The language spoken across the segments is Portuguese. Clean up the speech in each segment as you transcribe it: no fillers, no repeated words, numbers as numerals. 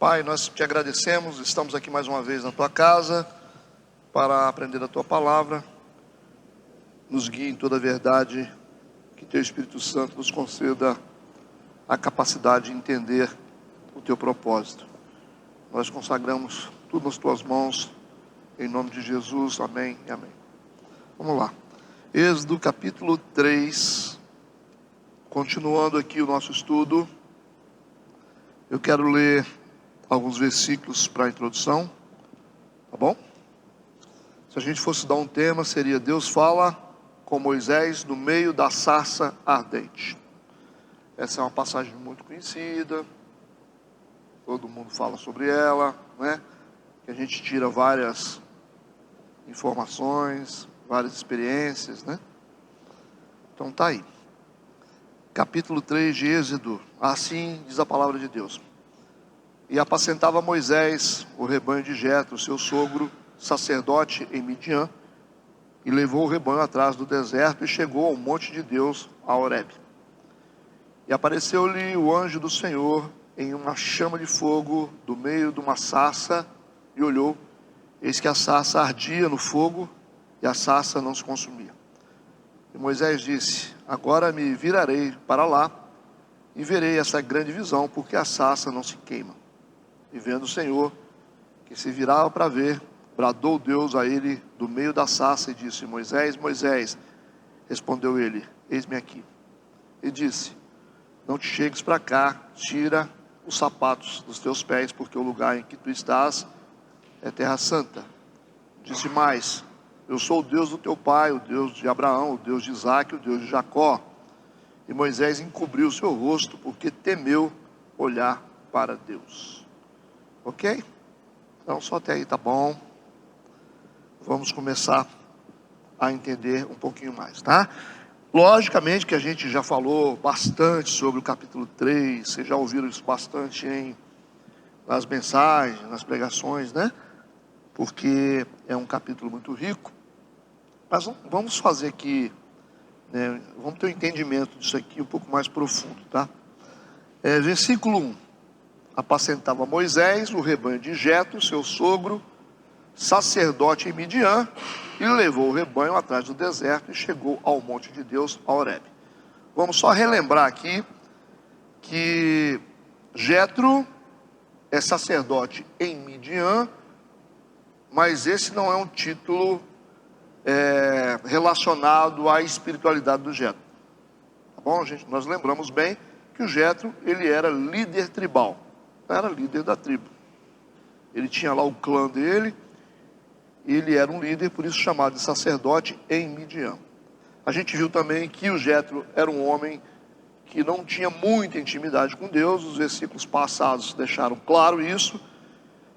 Pai, nós te agradecemos, estamos aqui mais uma vez na tua casa para aprender a tua palavra. Nos guie em toda a verdade, que teu Espírito Santo nos conceda a capacidade de entender o teu propósito. Nós consagramos tudo nas tuas mãos, em nome de Jesus, amém e amém. Vamos lá, Êxodo capítulo 3, continuando aqui o nosso estudo. Eu quero ler alguns versículos para a introdução, tá bom? Se a gente fosse dar um tema, seria: Deus fala com Moisés no meio da sarça ardente. Essa é uma passagem muito conhecida, todo mundo fala sobre ela, né? Que a gente tira várias informações, várias experiências, né? Então tá aí, capítulo 3 de Êxodo. Assim diz a palavra de Deus: E apacentava Moisés o rebanho de Jetro, seu sogro, sacerdote em Midian, e levou o rebanho atrás do deserto, e chegou ao monte de Deus, a Horebe. E apareceu-lhe o anjo do Senhor em uma chama de fogo do meio de uma sarça, e olhou, eis que a sarça ardia no fogo, e a sarça não se consumia. E Moisés disse: Agora me virarei para lá, e verei essa grande visão, porque a sarça não se queima. E vendo o Senhor, que se virava para ver, bradou Deus a ele do meio da sarça e disse: Moisés, Moisés. Respondeu ele: Eis-me aqui. E disse: Não te chegues para cá, tira os sapatos dos teus pés, porque o lugar em que tu estás é terra santa. Disse mais: Eu sou o Deus do teu pai, o Deus de Abraão, o Deus de Isaque, o Deus de Jacó. E Moisés encobriu o seu rosto, porque temeu olhar para Deus. Ok? Então só até aí tá bom. Vamos começar a entender um pouquinho mais, tá? Logicamente que a gente já falou bastante sobre o capítulo 3, vocês já ouviram isso bastante nas mensagens, nas pregações, né? Porque é um capítulo muito rico. Mas vamos fazer aqui, né, vamos ter um entendimento disso aqui um pouco mais profundo, tá? Versículo 1. Apacentava Moisés o rebanho de Jetro, seu sogro, sacerdote em Midian, e levou o rebanho atrás do deserto e chegou ao monte de Deus, a Horebe. Vamos só relembrar aqui que Jetro é sacerdote em Midian, mas esse não é um título relacionado à espiritualidade do Jetro. Tá bom, gente? Nós lembramos bem que o Jetro, ele era líder tribal, era líder da tribo. Ele tinha lá o clã dele, e ele era um líder, por isso chamado de sacerdote em Midian. A gente viu também que o Jetro era um homem que não tinha muita intimidade com Deus. Os versículos passados deixaram claro isso,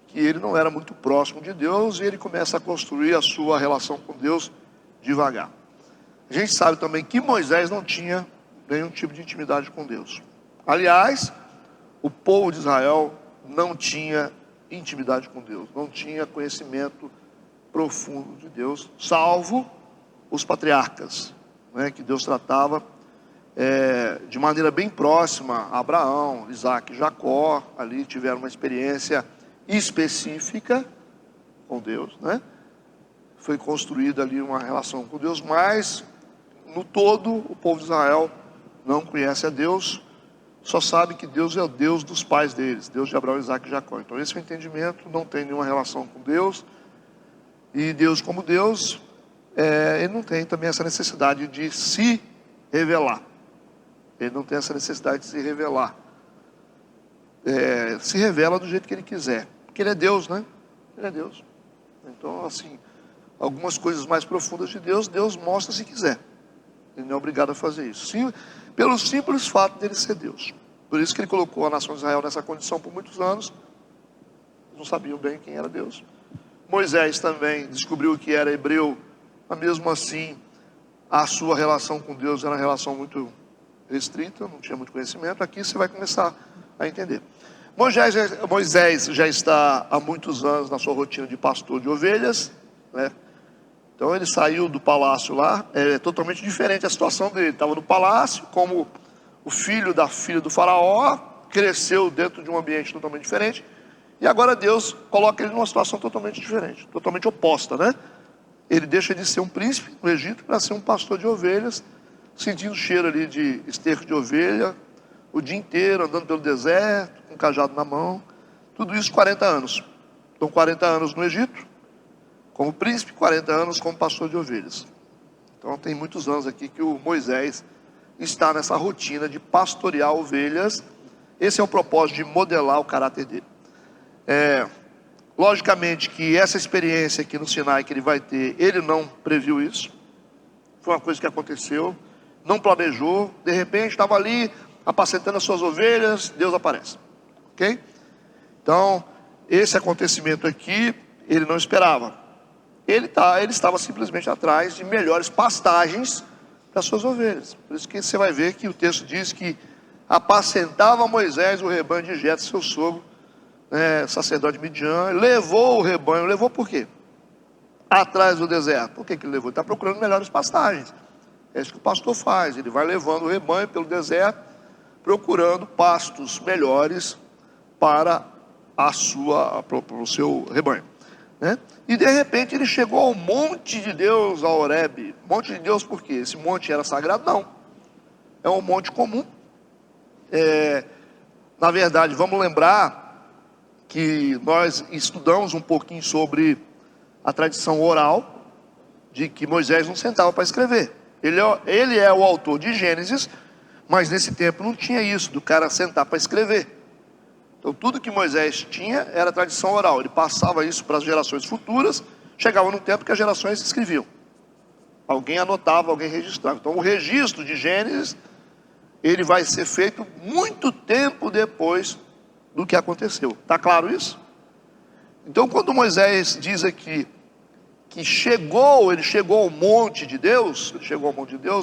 que ele não era muito próximo de Deus, e ele começa a construir a sua relação com Deus devagar. A gente sabe também que Moisés não tinha nenhum tipo de intimidade com Deus. Aliás, o povo de Israel não tinha intimidade com Deus, não tinha conhecimento profundo de Deus, salvo os patriarcas, né, que Deus tratava de maneira bem próxima. Abraão, Isaque e Jacó, ali tiveram uma experiência específica com Deus, né? Foi construída ali uma relação com Deus, mas no todo o povo de Israel não conhece a Deus, só sabe que Deus é o Deus dos pais deles, Deus de Abraão, Isaque e Jacó. Então esse é o entendimento, não tem nenhuma relação com Deus. E Deus, como Deus, ele não tem também essa necessidade de se revelar. Ele não tem essa necessidade de se revelar. Se revela do jeito que ele quiser, porque ele é Deus, né? Ele é Deus. Então, assim, algumas coisas mais profundas de Deus, Deus mostra se quiser. Ele não é obrigado a fazer isso, sim, pelo simples fato dele ser Deus. Por isso que ele colocou a nação de Israel nessa condição por muitos anos. Não sabiam bem quem era Deus. Moisés também descobriu que era hebreu, mas mesmo assim a sua relação com Deus era uma relação muito restrita, não tinha muito conhecimento. Aqui você vai começar a entender. Moisés já está há muitos anos na sua rotina de pastor de ovelhas, né? Então ele saiu do palácio lá, é totalmente diferente a situação dele. Estava no palácio como o filho da filha do faraó, cresceu dentro de um ambiente totalmente diferente. E agora Deus coloca ele numa situação totalmente diferente, totalmente oposta, né? Ele deixa de ser um príncipe no Egito para ser um pastor de ovelhas, sentindo o cheiro ali de esterco de ovelha, o dia inteiro andando pelo deserto, com um cajado na mão. Tudo isso 40 anos. Então 40 anos no Egito, como príncipe, 40 anos como pastor de ovelhas. Então tem muitos anos aqui que o Moisés está nessa rotina de pastorear ovelhas. Esse é o propósito de modelar o caráter dele. Logicamente que essa experiência aqui no Sinai que ele vai ter, ele não previu isso. Foi uma coisa que aconteceu, não planejou. De repente estava ali apacentando as suas ovelhas, Deus aparece. Ok? Então, esse acontecimento aqui, ele não esperava. Ele estava simplesmente atrás de melhores pastagens para as suas ovelhas. Por isso que você vai ver que o texto diz que apacentava Moisés o rebanho de Jetro, seu sogro, sacerdote Midian, levou o rebanho. Levou por quê? Atrás do deserto. Por que ele levou? Ele está procurando melhores pastagens. É isso que o pastor faz. Ele vai levando o rebanho pelo deserto, procurando pastos melhores para o seu rebanho, né? E de repente ele chegou ao monte de Deus, a Horebe. Monte de Deus por quê? Esse monte era sagrado? Não. É um monte comum. Na verdade, vamos lembrar que nós estudamos um pouquinho sobre a tradição oral, de que Moisés não sentava para escrever. Ele é o autor de Gênesis, mas nesse tempo não tinha isso, do cara sentar para escrever. Então tudo que Moisés tinha era tradição oral. Ele passava isso para as gerações futuras. Chegava num tempo que as gerações escreviam. Alguém anotava, alguém registrava. Então o registro de Gênesis, ele vai ser feito muito tempo depois do que aconteceu. Está claro isso? Então quando Moisés diz aqui que ele chegou ao monte de Deus,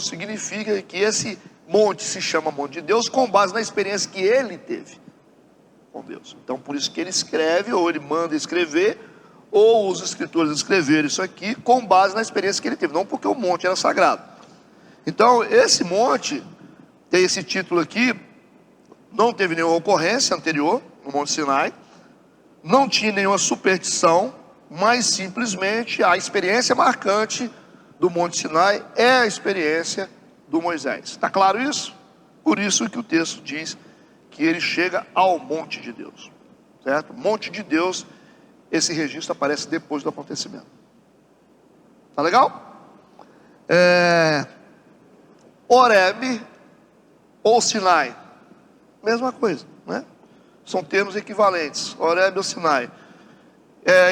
significa que esse monte se chama monte de Deus com base na experiência que ele teve com Deus. Então por isso que ele escreve, ou ele manda escrever, ou os escritores escreveram isso aqui com base na experiência que ele teve, não porque o monte era sagrado. Então esse monte tem esse título aqui. Não teve nenhuma ocorrência anterior no Monte Sinai, não tinha nenhuma superstição, mas simplesmente a experiência marcante do Monte Sinai é a experiência do Moisés. Está claro isso? Por isso que o texto diz que ele chega ao monte de Deus, certo? Monte de Deus, esse registro aparece depois do acontecimento. Tá legal? Horebe ou Sinai, mesma coisa, né? São termos equivalentes, Horebe ou Sinai.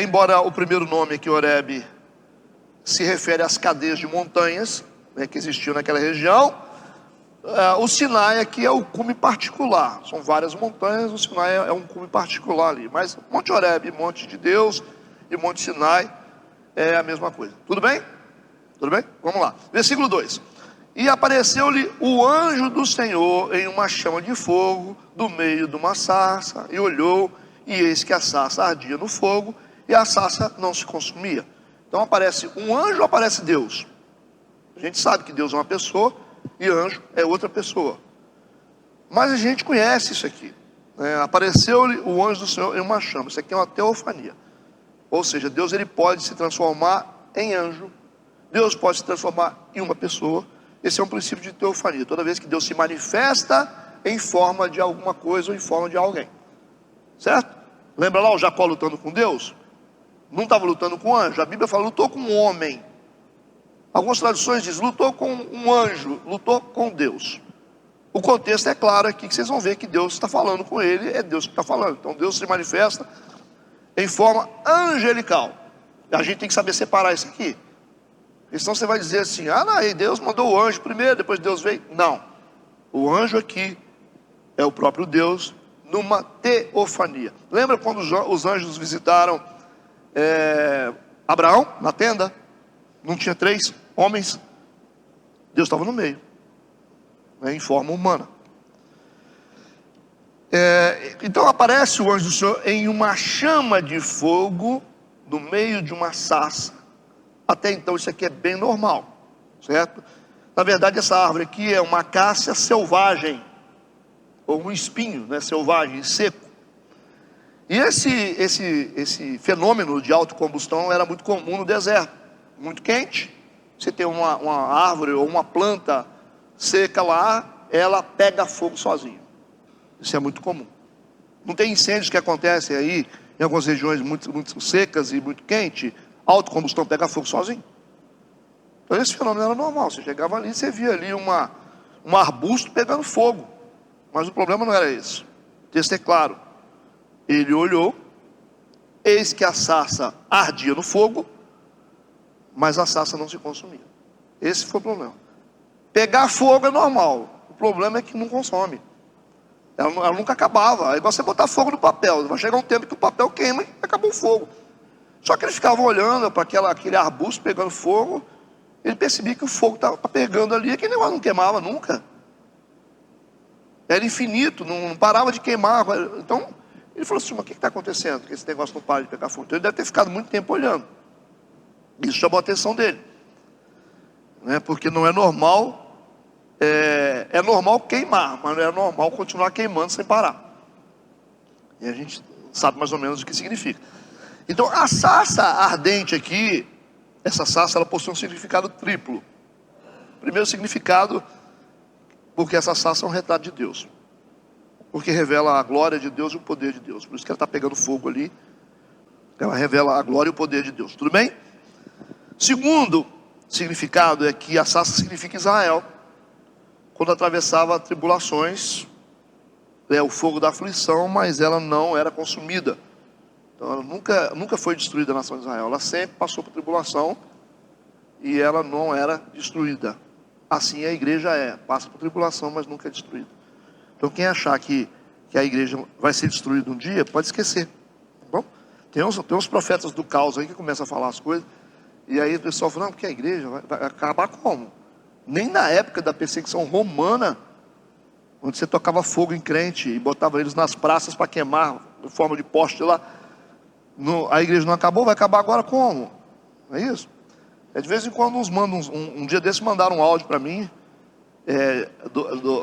Embora o primeiro nome aqui, Horebe, se refere às cadeias de montanhas, né, que existiam naquela região, o Sinai aqui é o cume particular. São várias montanhas, o Sinai é um cume particular ali. Mas Monte Horebe, Monte de Deus, e Monte Sinai é a mesma coisa. Tudo bem? Tudo bem? Vamos lá. Versículo 2. E apareceu-lhe o anjo do Senhor em uma chama de fogo, do meio de uma sarça, e olhou, e eis que a sarça ardia no fogo, e a sarça não se consumia. Então aparece um anjo ou aparece Deus? A gente sabe que Deus é uma pessoa, e anjo é outra pessoa. Mas a gente conhece isso aqui, né? Apareceu-lhe o anjo do Senhor em uma chama. Isso aqui é uma teofania. Ou seja, Deus ele pode se transformar em anjo, Deus pode se transformar em uma pessoa. Esse é um princípio de teofania. Toda vez que Deus se manifesta em forma de alguma coisa ou em forma de alguém, certo? Lembra lá o Jacó lutando com Deus? Não estava lutando com anjo. A Bíblia fala, lutou com um homem. Algumas traduções dizem, lutou com um anjo, lutou com Deus. O contexto é claro aqui, que vocês vão ver que Deus está falando com ele, é Deus que está falando. Então Deus se manifesta em forma angelical. A gente tem que saber separar isso aqui. Senão você vai dizer assim, não, Deus mandou o anjo primeiro, depois Deus veio. Não, o anjo aqui é o próprio Deus numa teofania. Lembra quando os anjos visitaram Abraão na tenda? Não tinha 3 homens? Deus estava no meio, né, em forma humana. Então aparece o anjo do Senhor em uma chama de fogo, no meio de uma sarça. Até então isso aqui é bem normal, certo? Na verdade essa árvore aqui é uma acácia selvagem, ou um espinho, né, selvagem, seco. E esse fenômeno de autocombustão era muito comum no deserto, muito quente. Você tem uma árvore ou uma planta seca lá, ela pega fogo sozinha. Isso é muito comum. Não tem incêndios que acontecem aí em algumas regiões muito secas e muito quente, autocombustão pega fogo sozinho. Então esse fenômeno era normal. Você chegava ali e você via ali um arbusto pegando fogo. Mas o problema não era esse. O texto é claro. Ele olhou, eis que a sarça ardia no fogo, mas a sarça não se consumia. Esse foi o problema. Pegar fogo é normal. O problema é que não consome. Ela nunca acabava. É igual você botar fogo no papel. Vai chegar um tempo que o papel queima e acabou o fogo. Só que eles ficavam olhando para aquele arbusto pegando fogo. Ele percebia que o fogo estava pegando ali, aquele negócio não queimava nunca. Era infinito, não parava de queimar. Então, ele falou assim, mas o que está acontecendo? Que esse negócio não para de pegar fogo. Então ele deve ter ficado muito tempo olhando. Isso chamou a atenção dele. Né? Porque não é normal, é normal queimar, mas não é normal continuar queimando sem parar. E a gente sabe mais ou menos o que significa. Então a sarça ardente aqui, essa sarça ela possui um significado triplo. Primeiro significado, porque essa sarça é um retrato de Deus. Porque revela a glória de Deus e o poder de Deus. Por isso que ela está pegando fogo ali. Ela revela a glória e o poder de Deus. Tudo bem? Segundo significado é que a sarça significa Israel. Quando atravessava tribulações, o fogo da aflição, mas ela não era consumida. Então ela nunca foi destruída a nação de Israel. Ela sempre passou por tribulação e ela não era destruída. Assim a igreja passa por tribulação, mas nunca é destruída. Então quem achar que a igreja vai ser destruída um dia, pode esquecer. Tá bom? Tem uns profetas do caos aí que começam a falar as coisas. E aí o pessoal fala, não, porque a igreja vai acabar como? Nem na época da perseguição romana, onde você tocava fogo em crente e botava eles nas praças para queimar, em forma de poste lá, a igreja não acabou, vai acabar agora como? Não é isso? De vez em quando uns mandam, um dia desses mandaram um áudio para mim,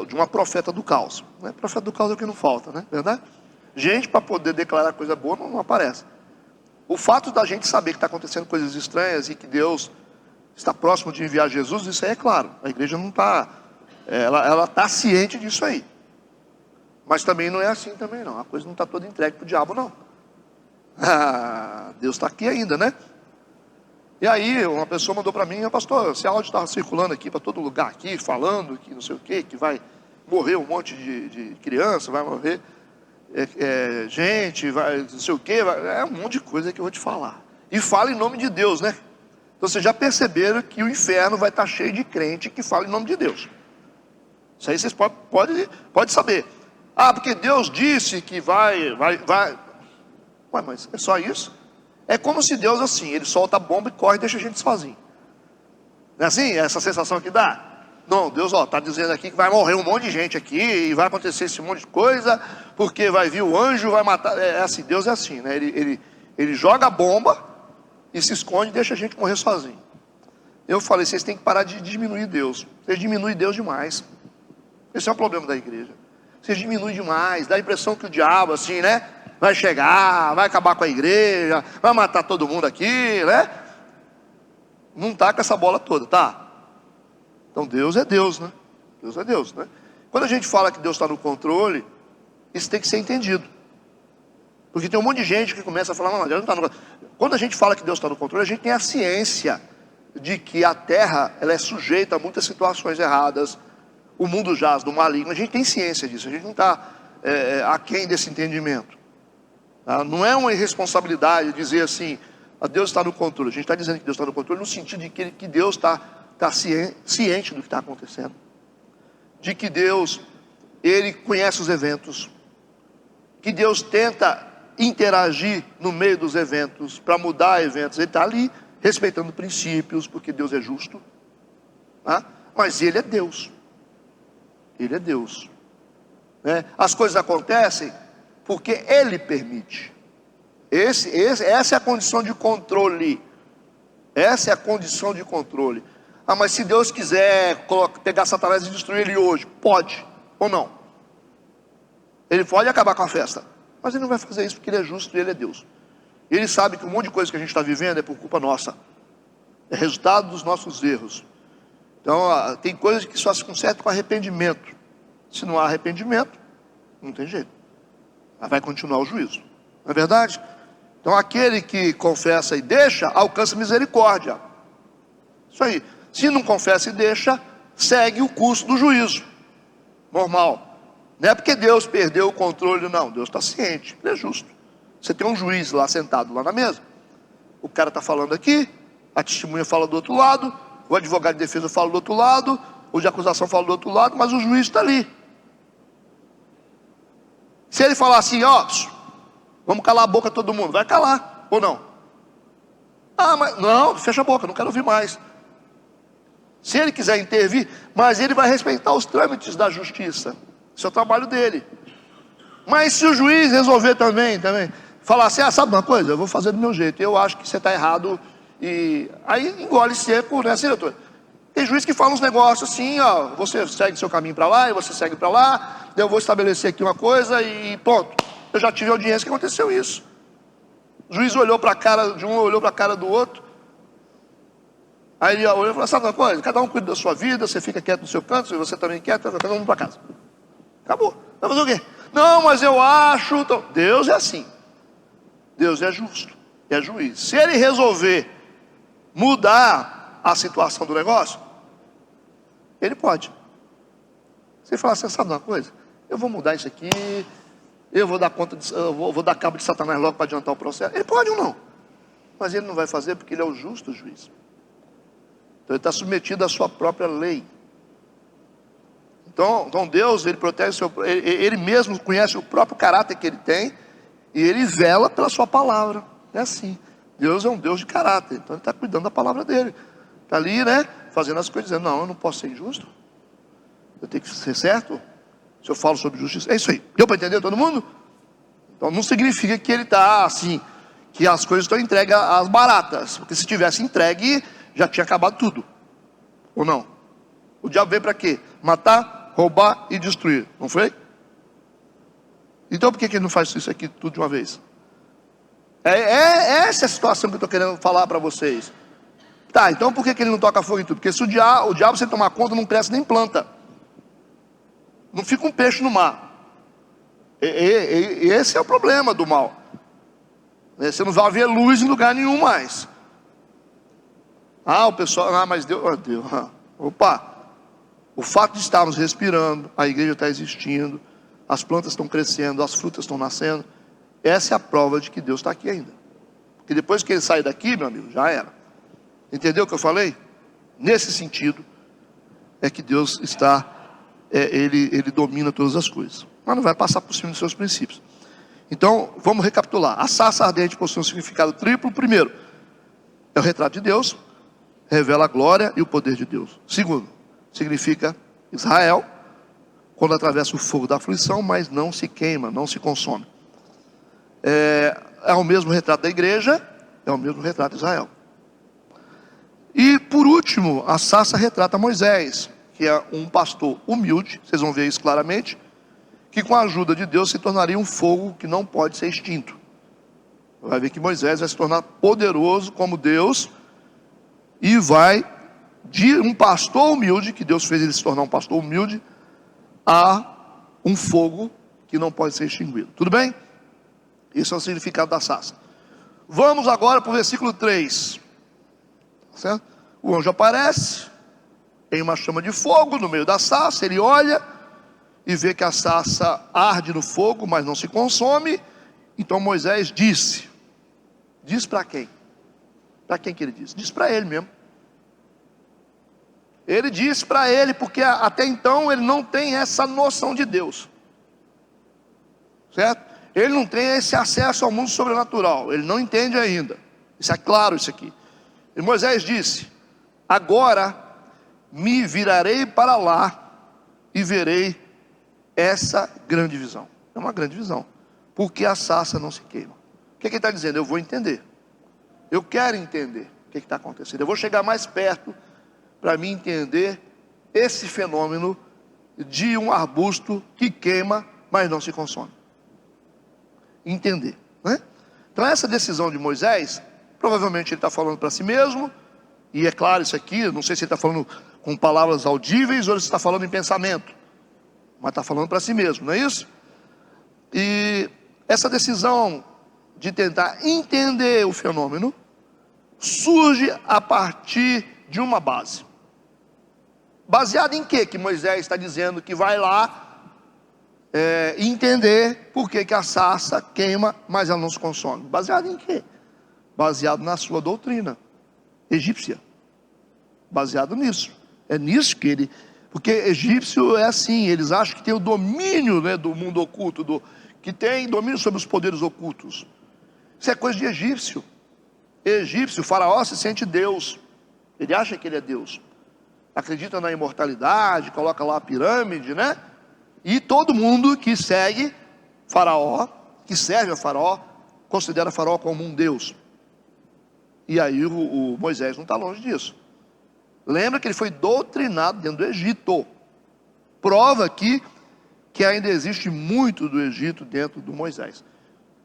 de uma profeta do caos. Né? Profeta do caos é o que não falta, né? Verdade? Gente para poder declarar coisa boa não aparece. O fato da gente saber que está acontecendo coisas estranhas e que Deus está próximo de enviar Jesus, isso aí é claro. A igreja não está, ela está ciente disso aí. Mas também não é assim também não. A coisa não está toda entregue para o diabo não. Deus está aqui ainda, né? E aí uma pessoa mandou para mim, pastor, esse áudio estava circulando aqui para todo lugar aqui, falando que não sei o que vai morrer um monte de criança, vai morrer gente, vai não sei o que, é um monte de coisa que eu vou te falar. E fala em nome de Deus, né? Então vocês já perceberam que o inferno vai estar cheio de crente que fala em nome de Deus. Isso aí vocês podem saber. Porque Deus disse que vai. Ué, mas é só isso? É como se Deus assim, ele solta a bomba e corre e deixa a gente sozinho. Não é assim? É essa sensação que dá? Não, Deus está dizendo aqui que vai morrer um monte de gente aqui, e vai acontecer esse monte de coisa, porque vai vir o anjo, vai matar. É assim, Deus é assim, né? Ele joga a bomba e se esconde e deixa a gente morrer sozinho. Eu falei, vocês têm que parar de diminuir Deus. Vocês diminuem Deus demais. Esse é o problema da igreja. Vocês diminuem demais, dá a impressão que o diabo assim, né? Vai chegar, vai acabar com a igreja, vai matar todo mundo aqui, né? Não está com essa bola toda, tá? Então Deus é Deus, né? Deus é Deus, né? Quando a gente fala que Deus está no controle, isso tem que ser entendido. Porque tem um monte de gente que começa a falar, não, Deus não está no controle. Quando a gente fala que Deus está no controle, a gente tem a ciência de que a terra ela é sujeita a muitas situações erradas, o mundo jaz do maligno, a gente tem ciência disso, a gente não está aquém desse entendimento. Tá? Não é uma irresponsabilidade dizer assim, Deus está no controle. A gente está dizendo que Deus está no controle no sentido de que Deus está ciente do que está acontecendo. De que Deus, Ele conhece os eventos. Que Deus tenta interagir no meio dos eventos, para mudar eventos. Ele está ali respeitando princípios, porque Deus é justo. Tá? Mas Ele é Deus. Ele é Deus. Né? As coisas acontecem porque Ele permite. Essa é a condição de controle. Essa é a condição de controle. Mas se Deus quiser pegar Satanás e destruir ele hoje, pode ou não? Ele pode acabar com a festa. Mas ele não vai fazer isso porque ele é justo e ele é Deus. Ele sabe que um monte de coisa que a gente está vivendo é por culpa nossa. É resultado dos nossos erros. Então, tem coisas que só se consertam com arrependimento. Se não há arrependimento, não tem jeito. Mas vai continuar o juízo. Não é verdade? Então, aquele que confessa e deixa, alcança misericórdia. Isso aí. Se não confessa e deixa, segue o curso do juízo. Normal. Não é porque Deus perdeu o controle, não. Deus está ciente. Ele é justo. Você tem um juiz lá sentado lá na mesa. O cara está falando aqui, a testemunha fala do outro lado, o advogado de defesa fala do outro lado, o de acusação fala do outro lado, mas o juiz está ali. Se ele falar assim, ó, vamos calar a boca todo mundo, vai calar, ou não? Ah, mas não, fecha a boca, não quero ouvir mais. Se ele quiser intervir, mas ele vai respeitar os trâmites da justiça. Esse é o trabalho dele. Mas se o juiz resolver também falar assim, sabe uma coisa? Eu vou fazer do meu jeito, eu acho que você está errado. E aí engole seco, né, doutor? Tem juiz que fala uns negócios assim, ó, você segue seu caminho para lá, e você segue para lá, eu vou estabelecer aqui uma coisa e pronto. Eu já tive audiência que aconteceu isso. O juiz olhou para a cara de um, olhou para a cara do outro. Aí ele olhou e falou, sabe uma coisa? Cada um cuida da sua vida, você fica quieto no seu canto, se você também quer, cada um para casa. Acabou. Vai fazer o quê? Não, mas eu acho... Então, Deus é assim. Deus é justo, é juiz. Se ele resolver mudar a situação do negócio, ele pode. Você fala assim, sabe uma coisa? Eu vou mudar isso aqui, eu vou dar conta, eu vou dar cabo de Satanás logo para adiantar o processo. Ele pode ou não? Mas ele não vai fazer porque ele é o justo juiz. Então ele está submetido à sua própria lei. Então Deus, ele protege ele mesmo conhece o próprio caráter que ele tem e ele vela pela sua palavra. É assim. Deus é um Deus de caráter, então ele está cuidando da palavra dele. Está ali, né, fazendo as coisas, dizendo, não, eu não posso ser injusto. Eu tenho que ser certo. Se eu falo sobre justiça, é isso aí. Deu para entender todo mundo? Então não significa que ele está assim, que as coisas estão entregues às baratas. Porque se tivesse entregue, já tinha acabado tudo. Ou não? O diabo veio para quê? Matar, roubar e destruir. Não foi? Então por que ele não faz isso aqui tudo de uma vez? Essa é a situação que eu estou querendo falar para vocês. Tá, então por que ele não toca fogo em tudo? Porque se o diabo sem tomar conta não cresce nem planta. Não fica um peixe no mar. Esse é o problema do mal. Você não vai ver luz em lugar nenhum mais. O pessoal, mas Deus, opa. O fato de estarmos respirando, a igreja está existindo, as plantas estão crescendo, as frutas estão nascendo. Essa é a prova de que Deus está aqui ainda. Porque depois que ele sai daqui, meu amigo, já era. Entendeu o que eu falei? Nesse sentido, é que Deus está, ele domina todas as coisas. Mas não vai passar por cima dos seus princípios. Então, vamos recapitular. A sarça ardente possui um significado triplo. Primeiro, é o retrato de Deus, revela a glória e o poder de Deus. Segundo, significa Israel, quando atravessa o fogo da aflição, mas não se queima, não se consome. É o mesmo retrato da igreja, é o mesmo retrato de Israel. E por último, a sarça retrata Moisés, que é um pastor humilde, vocês vão ver isso claramente, que com a ajuda de Deus se tornaria um fogo que não pode ser extinto. Vai ver que Moisés vai se tornar poderoso como Deus, e vai de um pastor humilde, que Deus fez ele se tornar um pastor humilde, a um fogo que não pode ser extinguido. Tudo bem? Isso é o significado da sarça. Vamos agora para o versículo 3. Certo? O anjo aparece em uma chama de fogo no meio da sarça. Ele olha e vê que a sarça arde no fogo, mas não se consome. Então Moisés disse. Diz para quem? Para quem que ele disse? Diz para ele mesmo. Ele disse para ele, porque até então ele não tem essa noção de Deus. Certo? Ele não tem esse acesso ao mundo sobrenatural. Ele não entende ainda. Isso é claro, isso aqui. E Moisés disse: agora me virarei para lá e verei essa grande visão. É uma grande visão. Porque a sarça não se queima. O que ele está dizendo? Eu vou entender. Eu quero entender o que está acontecendo. Eu vou chegar mais perto para mim entender esse fenômeno de um arbusto que queima, mas não se consome. entender, né? Então essa decisão de Moisés, provavelmente ele está falando para si mesmo, e é claro isso aqui, não sei se ele está falando com palavras audíveis ou ele está falando em pensamento, mas está falando para si mesmo, não é isso? E essa decisão de tentar entender o fenômeno surge a partir de uma base. Baseado em quê que Moisés está dizendo que vai lá entender por que a sarça queima, mas ela não se consome? Baseado em quê? Baseado na sua doutrina egípcia. Baseado nisso. É nisso que ele... Porque egípcio é assim, eles acham que tem o domínio, né, do mundo oculto, que tem domínio sobre os poderes ocultos. Isso é coisa de egípcio. Egípcio, o faraó se sente Deus. Ele acha que ele é Deus. Acredita na imortalidade, coloca lá a pirâmide, né? E todo mundo que segue faraó, que serve a faraó, considera faraó como um Deus. E aí o Moisés não está longe disso. Lembra que ele foi doutrinado dentro do Egito. Prova aqui que ainda existe muito do Egito dentro do Moisés.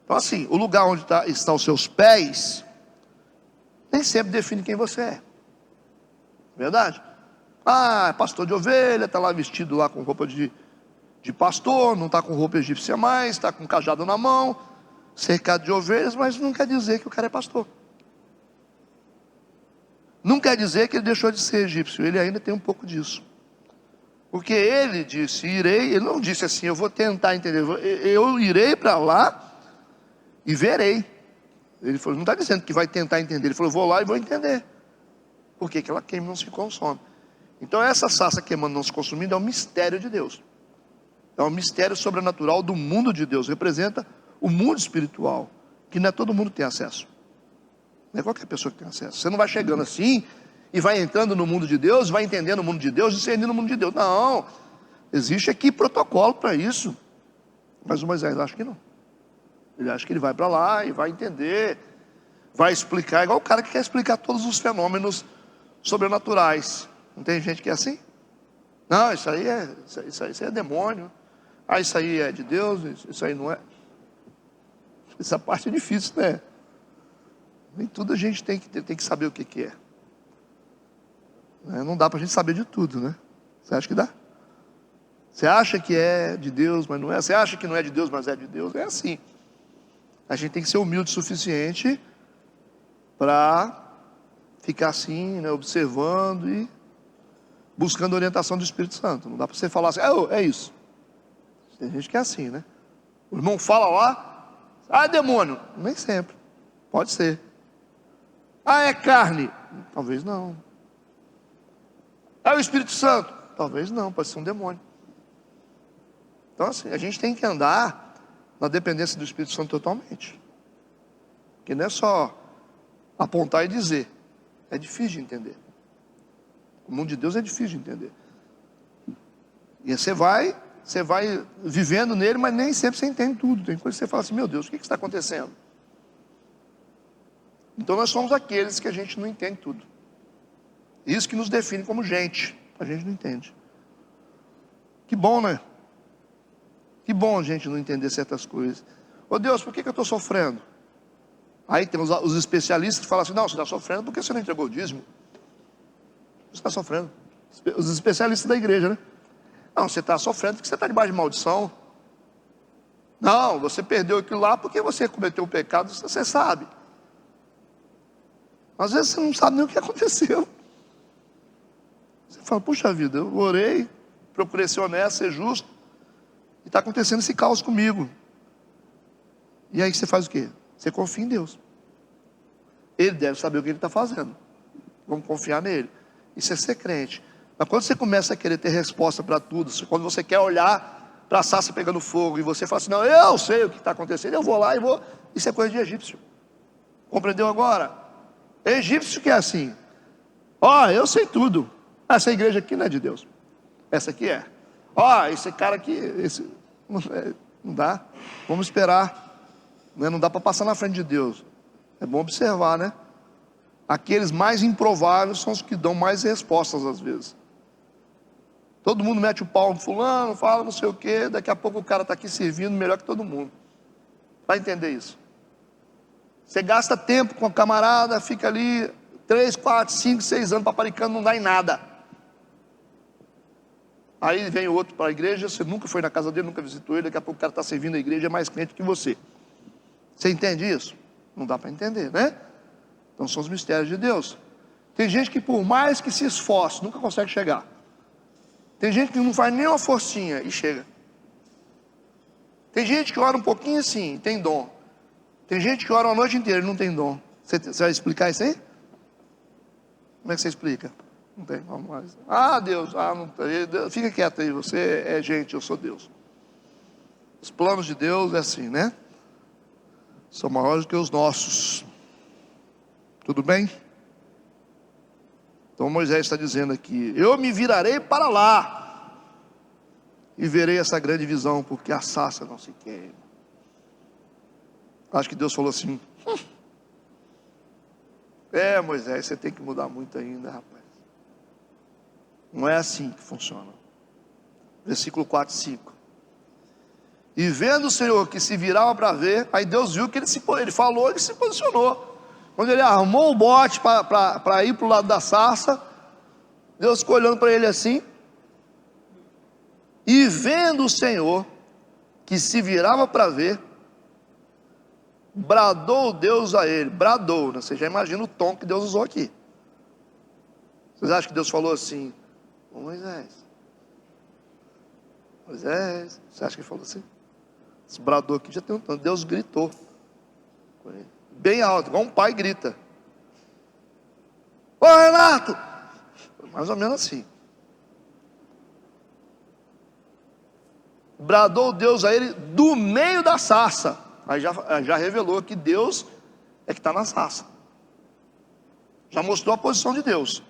Então assim, o lugar onde estão os seus pés, nem sempre define quem você é. Verdade? Ah, é pastor de ovelha, está lá vestido lá com roupa de pastor, não está com roupa egípcia mais, está com cajado na mão, cercado de ovelhas, mas não quer dizer que o cara é pastor. Não quer dizer que ele deixou de ser egípcio, ele ainda tem um pouco disso. Porque ele disse, irei, ele não disse assim, eu vou tentar entender, eu irei para lá e verei. Ele falou, não está dizendo que vai tentar entender, ele falou, vou lá e vou entender. Por que ela queima e não se consome? Então essa sarça queimando não se consumindo é um mistério de Deus. É um mistério sobrenatural do mundo de Deus. Representa o mundo espiritual, que não é todo mundo que tem acesso. Não é qualquer pessoa que tem acesso. Você não vai chegando assim e vai entrando no mundo de Deus, vai entendendo o mundo de Deus, discernindo o mundo de Deus. Não, existe aqui protocolo para isso. Mas o Moisés acha que não. Ele acha que ele vai para lá e vai entender, vai explicar, igual o cara que quer explicar todos os fenômenos sobrenaturais. Não tem gente que é assim? Não, isso aí é demônio. Ah, isso aí é de Deus, isso aí não é. Essa parte é difícil, né? Nem tudo a gente tem que saber o que é. Não dá para a gente saber de tudo, né? Você acha que dá? Você acha que é de Deus, mas não é. Você acha que não é de Deus, mas é de Deus. É assim. A gente tem que ser humilde o suficiente para ficar assim, né, observando e buscando a orientação do Espírito Santo. Não dá para você falar assim, é isso. Tem gente que é assim, né? O irmão fala lá, ah, é demônio. Nem sempre. Pode ser. Ah, é carne. Talvez não. Ah, é o Espírito Santo. Talvez não, pode ser um demônio. Então assim, a gente tem que andar na dependência do Espírito Santo totalmente. Porque não é só apontar e dizer. É difícil de entender. O mundo de Deus é difícil de entender. E você vai vivendo nele, mas nem sempre você entende tudo. Tem coisa que você fala assim, meu Deus, o que está acontecendo? Então nós somos aqueles que a gente não entende tudo. Isso que nos define como gente. A gente não entende. Que bom, né? Que bom a gente não entender certas coisas. Ô Deus, por que eu estou sofrendo? Aí tem os especialistas que falam assim, não, você está sofrendo porque você não entregou o dízimo. Você está sofrendo. Os especialistas da igreja, né? Não, você está sofrendo porque você está debaixo de maldição. Não, você perdeu aquilo lá porque você cometeu o pecado, você sabe. Às vezes você não sabe nem o que aconteceu. Você fala, puxa vida, eu orei, procurei ser honesto, ser justo, e está acontecendo esse caos comigo. E aí você faz o quê? Você confia em Deus. Ele deve saber o que ele está fazendo. Vamos confiar nele. Isso é ser crente. Mas quando você começa a querer ter resposta para tudo, quando você quer olhar para a sarça pegando fogo, e você fala assim, não, eu sei o que está acontecendo, eu vou lá e vou. Isso é coisa de egípcio. Compreendeu agora? É egípcio que é assim. Ó, eu sei tudo. Essa igreja aqui não é de Deus. Essa aqui é. Ó, esse cara aqui, não dá. Vamos esperar. Não dá para passar na frente de Deus. É bom observar, né? Aqueles mais improváveis são os que dão mais respostas às vezes. Todo mundo mete o pau no fulano, fala não sei o quê. Daqui a pouco o cara está aqui servindo melhor que todo mundo. para entender isso. Você gasta tempo com a camarada, fica ali 3, 4, 5, 6 anos paparicando, não dá em nada. Aí vem o outro para a igreja, você nunca foi na casa dele, nunca visitou ele, daqui a pouco o cara está servindo a igreja, é mais crente que você. Você entende isso? Não dá para entender, né? Então são os mistérios de Deus. Tem gente que por mais que se esforce, nunca consegue chegar. Tem gente que não faz nem uma forcinha e chega. Tem gente que ora um pouquinho assim, tem dom. Tem gente que ora a noite inteira e não tem dom. Você vai explicar isso aí? Como é que você explica? Não tem, vamos mais. Ah, Deus, não tem. Fica quieto aí, você é gente, eu sou Deus. Os planos de Deus é assim, né? São maiores do que os nossos. Tudo bem? Então Moisés está dizendo aqui: eu me virarei para lá e verei essa grande visão, porque a sarça não se queima. Acho que Deus falou assim: Moisés, você tem que mudar muito ainda, rapaz. Não é assim que funciona. Versículo 4 e 5. E vendo o Senhor que se virava para ver, aí Deus viu que ele falou, ele se posicionou. Quando ele armou o bote para ir para o lado da sarça, Deus ficou olhando para ele assim. E vendo o Senhor que se virava para ver, bradou Deus a ele. Bradou, né? Você já imagina o tom que Deus usou aqui. Vocês acham que Deus falou assim: ô Moisés, você acha que ele falou assim? Esse bradou aqui já tem um tom. Deus gritou com ele, bem alto, igual um pai grita: ô Renato! Mais ou menos assim. Bradou Deus a ele do meio da sarça. Aí já revelou que Deus é que está na sarça. Já mostrou a posição de Deus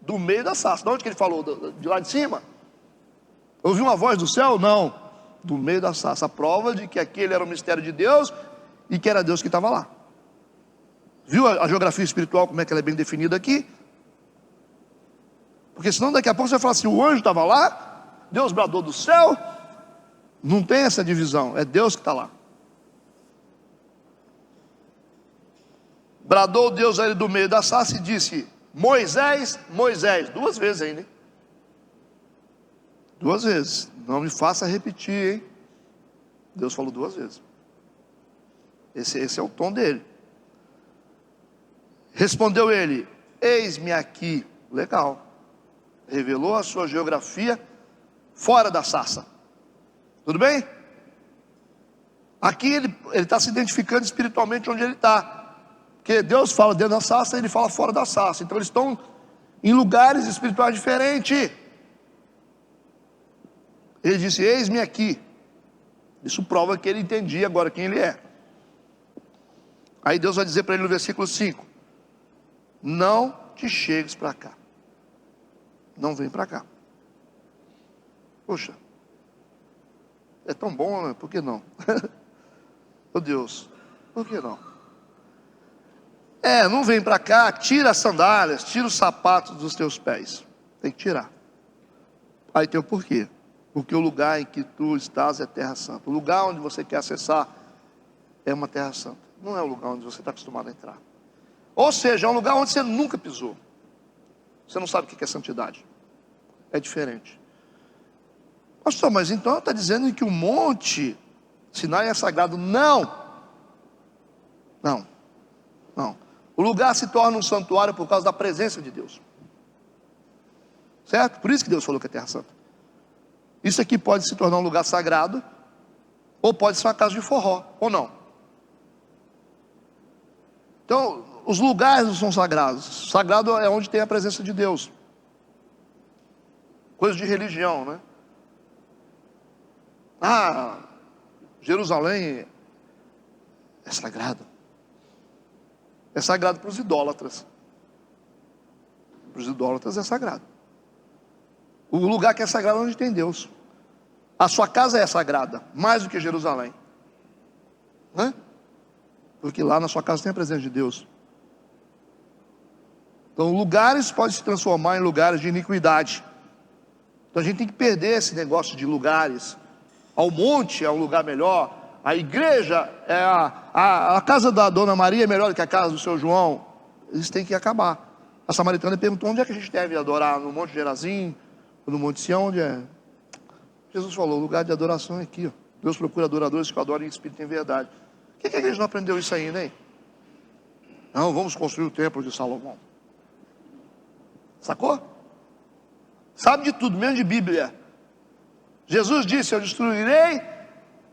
do meio da sarça. De onde que ele falou? De lá de cima? Ouviu uma voz do céu? Não, do meio da sarça. A prova de que aquele era o mistério de Deus e que era Deus que estava lá. Viu a geografia espiritual, como é que ela é bem definida aqui? Porque senão daqui a pouco você vai falar assim: o anjo estava lá, Deus bradou do céu. Não tem essa divisão, é Deus que está lá. Bradou Deus a ele do meio da sarça e disse: Moisés, Moisés. 2 vezes ainda, hein? 2 vezes. Não me faça repetir, hein? Deus falou 2 vezes. Esse é o tom dele. Respondeu ele: eis-me aqui. Legal. Revelou a sua geografia fora da sarça. Tudo bem? Aqui ele está se identificando espiritualmente onde ele está. Porque Deus fala dentro da sarça, ele fala fora da sarça. Então eles estão em lugares espirituais diferentes. Ele disse: eis-me aqui. Isso prova que ele entendia agora quem ele é. Aí Deus vai dizer para ele no versículo 5: não te chegues para cá. Não vem para cá. Poxa, é tão bom, né? Por que não? Oh Deus, por que não? Não vem para cá, tira as sandálias, tira os sapatos dos teus pés. Tem que tirar. Aí tem o porquê. Porque o lugar em que tu estás é terra santa. O lugar onde você quer acessar é uma terra santa. Não é o lugar onde você está acostumado a entrar. Ou seja, é um lugar onde você nunca pisou. Você não sabe o que é santidade. É diferente. Pastor, mas então está dizendo que o monte Sinai é sagrado? Não. Não. Não. O lugar se torna um santuário por causa da presença de Deus. Certo? Por isso que Deus falou que é terra santa. Isso aqui pode se tornar um lugar sagrado, ou pode ser uma casa de forró, ou não. Então, os lugares não são sagrados. Sagrado é onde tem a presença de Deus. Coisa de religião, né? Jerusalém é sagrado. É sagrado para os idólatras. Para os idólatras é sagrado. O lugar que é sagrado é onde tem Deus. A sua casa é sagrada, mais do que Jerusalém, né? Porque lá na sua casa tem a presença de Deus. Então lugares podem se transformar em lugares de iniquidade. Então a gente tem que perder esse negócio de lugares. Ao monte é um lugar melhor, a igreja, a casa da Dona Maria é melhor do que a casa do seu João. Isso tem que acabar. A samaritana perguntou: onde é que a gente deve adorar? No Monte Gerazim? Ou no Monte Sião? Onde é? Jesus falou: o lugar de adoração é aqui, ó. Deus procura adoradores que o adorem em espírito e em verdade. Por que a igreja não aprendeu isso ainda, hein? Não, vamos construir o templo de Salomão. Sacou? Sabe de tudo, menos de Bíblia. Jesus disse: eu destruirei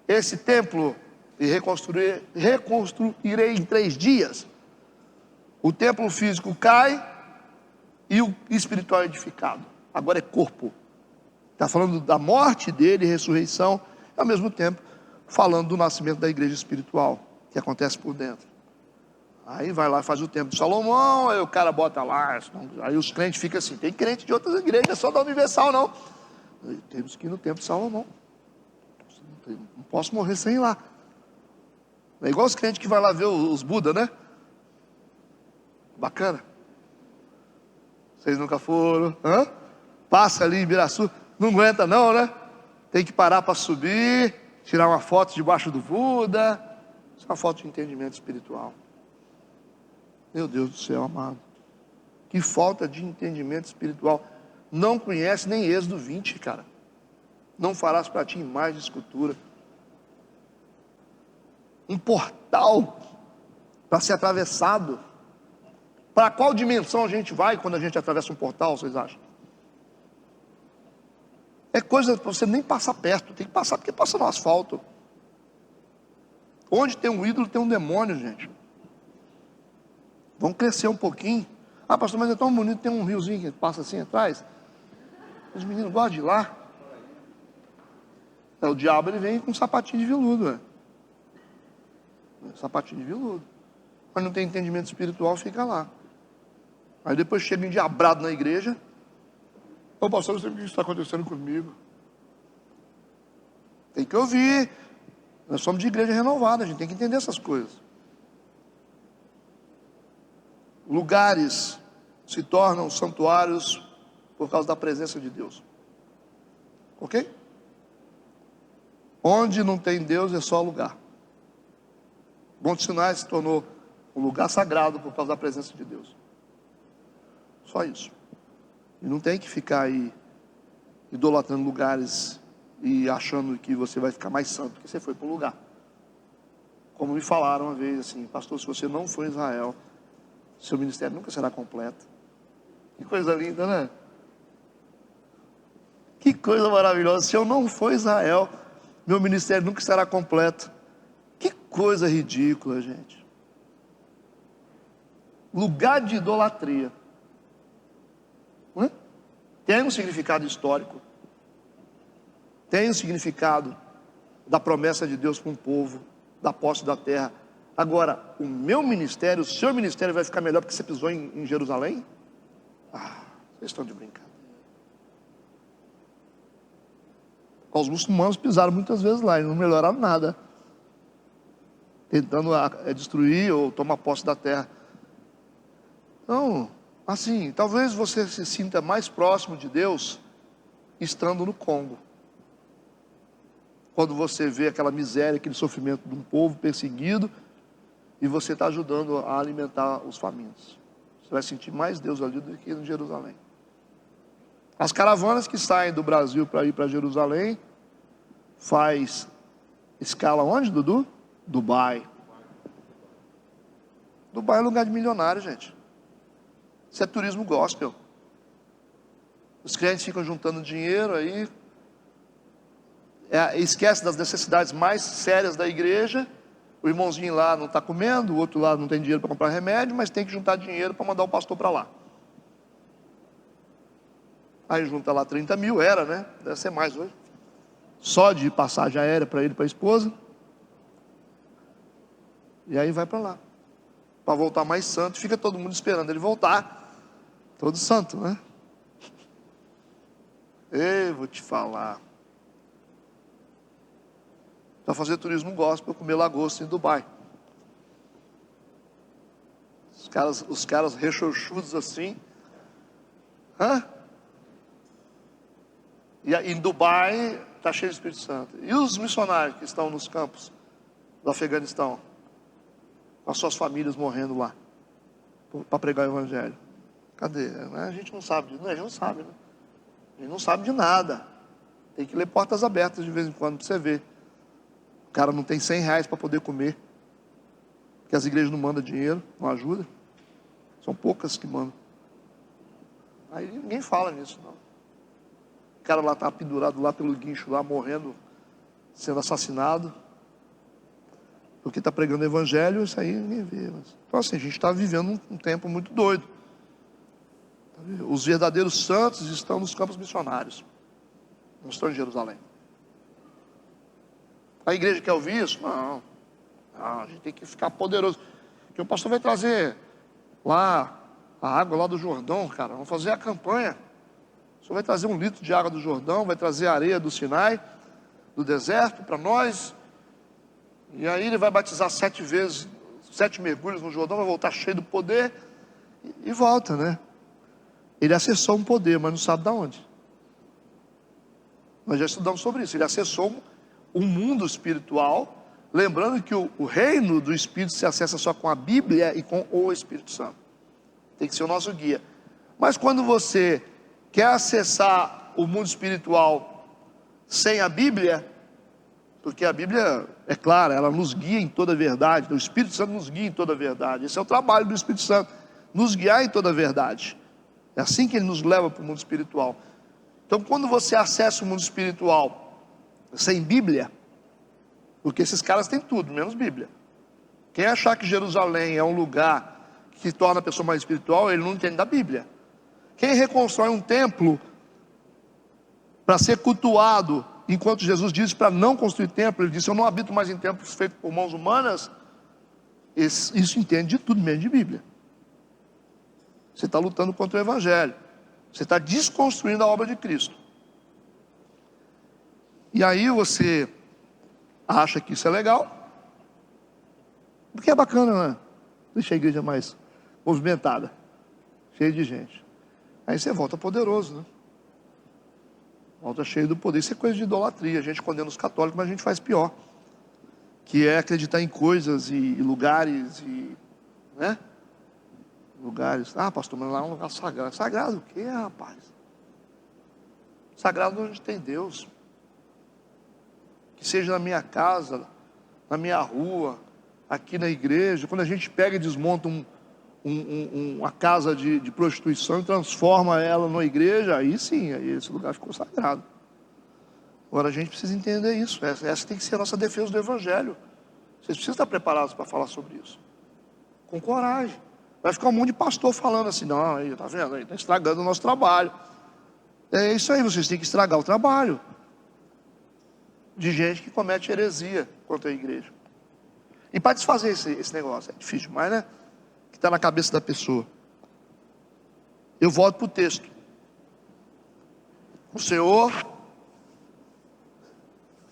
esse templo e reconstruirei em 3 dias. O templo físico cai e o espiritual é edificado. Agora é corpo. Está falando da morte dele e ressurreição, e ao mesmo tempo falando do nascimento da igreja espiritual, que acontece por dentro. Aí vai lá, faz o templo de Salomão, aí o cara bota lá, aí os crentes ficam assim: tem crente de outras igrejas, não é só da Universal não. Temos que ir no templo de Salomão. Não posso morrer sem ir lá. É igual os crentes que vai lá ver os Buda, né? Bacana. Vocês nunca foram? Hã? Passa ali em Ibiraçu, não aguenta não, né? Tem que parar para subir, tirar uma foto debaixo do Buda. Isso é uma foto de entendimento espiritual. Meu Deus do céu, amado, que falta de entendimento espiritual. Não conhece nem Êxodo 20, cara. Não farás para ti imagem de escultura. Um portal para ser atravessado. Para qual dimensão a gente vai quando a gente atravessa um portal, vocês acham? É coisa para você nem passar perto. Tem que passar porque passa no asfalto. Onde tem um ídolo tem um demônio, gente. Vamos crescer um pouquinho. Ah, pastor, mas é tão bonito, tem um riozinho que passa assim atrás. Os meninos gostam de ir lá. O diabo, ele vem com um sapatinho de veludo, sapatinho de veludo. Mas não tem entendimento espiritual, fica lá. Aí depois chega endiabrado na igreja. Ô pastor, não sei o que está acontecendo comigo. Tem que ouvir. Nós somos de igreja renovada, a gente tem que entender essas coisas. Lugares se tornam santuários por causa da presença de Deus. Ok? Onde não tem Deus é só lugar. Monte Sinai se tornou um lugar sagrado por causa da presença de Deus. Só isso. E não tem que ficar aí idolatrando lugares e achando que você vai ficar mais santo, porque você foi para um lugar. Como me falaram uma vez assim: pastor, se você não for em Israel, seu ministério nunca será completo. Que coisa linda, né? Que coisa maravilhosa. Se eu não for Israel, meu ministério nunca será completo. Que coisa ridícula, gente. Lugar de idolatria. Tem um significado histórico. Tem um significado da promessa de Deus para um povo, da posse da terra. Agora, o meu ministério, o seu ministério vai ficar melhor porque você pisou em Jerusalém? Ah, vocês estão de brincadeira. Os muçulmanos pisaram muitas vezes lá e não melhoraram nada, tentando destruir ou tomar posse da terra. Então, assim, talvez você se sinta mais próximo de Deus estando no Congo. Quando você vê aquela miséria, aquele sofrimento de um povo perseguido, e você está ajudando a alimentar os famintos. Você vai sentir mais Deus ali do que em Jerusalém. As caravanas que saem do Brasil para ir para Jerusalém, faz escala onde, Dudu? Dubai. Dubai é lugar de milionário, gente. Isso é turismo gospel. Os crentes ficam juntando dinheiro aí, esquece das necessidades mais sérias da igreja. O irmãozinho lá não está comendo, o outro lá não tem dinheiro para comprar remédio, mas tem que juntar dinheiro para mandar o pastor para lá. Aí junta lá 30 mil, né? Deve ser mais hoje. Só de passagem aérea para ele e para a esposa. E aí vai para lá. Para voltar mais santo, fica todo mundo esperando ele voltar. Todo santo, né? Ei, vou te falar. Para fazer turismo gospel, comer lagosta em Dubai. Os caras rechonchudos assim. E em Dubai está cheio de Espírito Santo. E os missionários que estão nos campos do Afeganistão, com as suas famílias morrendo lá, para pregar o evangelho? Cadê? A gente não sabe disso. A gente não sabe, né? A gente não sabe de nada. Tem que ler Portas Abertas de vez em quando para você ver. O cara não tem R$100 para poder comer, porque as igrejas não mandam dinheiro, não ajudam. São poucas que mandam. Aí ninguém fala nisso, não. O cara lá está pendurado lá pelo guincho, lá morrendo, sendo assassinado, porque está pregando o evangelho. Isso aí ninguém vê. Então assim, a gente está vivendo um tempo muito doido. Os verdadeiros santos estão nos campos missionários, não estão em Jerusalém. A igreja quer ouvir isso? Não, a gente tem que ficar poderoso, porque o pastor vai trazer lá a água lá do Jordão, cara. Vamos fazer a campanha. O senhor vai trazer 1 litro de água do Jordão, vai trazer a areia do Sinai, do deserto, para nós. E aí ele vai batizar 7 vezes, 7 mergulhos no Jordão, vai voltar cheio do poder e volta, né? Ele acessou um poder, mas não sabe de onde. Nós já estudamos sobre isso. Ele acessou um mundo espiritual, lembrando que o reino do Espírito se acessa só com a Bíblia e com o Espírito Santo. Tem que ser o nosso guia. Mas quando você quer acessar o mundo espiritual sem a Bíblia, porque a Bíblia é clara, ela nos guia em toda a verdade, o Espírito Santo nos guia em toda a verdade. Esse é o trabalho do Espírito Santo, nos guiar em toda a verdade. É assim que ele nos leva para o mundo espiritual. Então quando você acessa o mundo espiritual sem Bíblia, porque esses caras têm tudo, menos Bíblia. Quem achar que Jerusalém é um lugar que torna a pessoa mais espiritual, ele não entende da Bíblia. Quem reconstrói um templo para ser cultuado, enquanto Jesus disse para não construir templo, ele disse: eu não habito mais em templos feitos por mãos humanas. Isso entende de tudo, menos de Bíblia. Você está lutando contra o Evangelho, você está desconstruindo a obra de Cristo. E aí você acha que isso é legal, porque é bacana, né? Deixa a igreja mais movimentada, cheia de gente. Aí você volta poderoso, né? Volta cheio do poder. Isso é coisa de idolatria. A gente condena os católicos, mas a gente faz pior, que é acreditar em coisas e lugares e, né? Lugares. Ah, pastor, mas lá é um lugar sagrado. Sagrado o quê, rapaz? Sagrado onde tem Deus. Que seja na minha casa, na minha rua, aqui na igreja. Quando a gente pega e desmonta uma casa de prostituição e transforma ela numa igreja, aí sim, aí esse lugar ficou sagrado. Agora a gente precisa entender isso. Essa tem que ser a nossa defesa do Evangelho. Vocês precisam estar preparados para falar sobre isso, com coragem. Vai ficar um monte de pastor falando assim: não, aí, tá vendo? Aí está estragando o nosso trabalho. É isso aí, vocês têm que estragar o trabalho de gente que comete heresia contra a igreja. E para desfazer esse negócio, é difícil demais, né? Que está na cabeça da pessoa. Eu volto para o texto. O Senhor,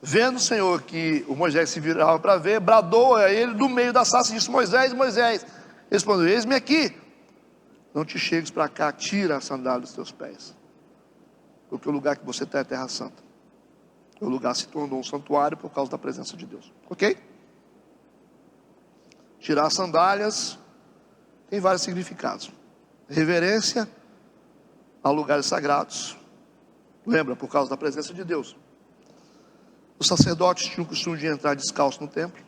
vendo o Senhor que o Moisés se virava para ver, bradou a ele do meio da sarça e disse: Moisés, Moisés. Respondeu: eis-me aqui. Não te chegues para cá, tira a sandália dos teus pés, porque o lugar que você está é terra santa. O lugar se tornou um santuário por causa da presença de Deus. Ok? Tirar as sandálias tem vários significados. Reverência a lugares sagrados. Lembra, por causa da presença de Deus. Os sacerdotes tinham o costume de entrar descalço no templo,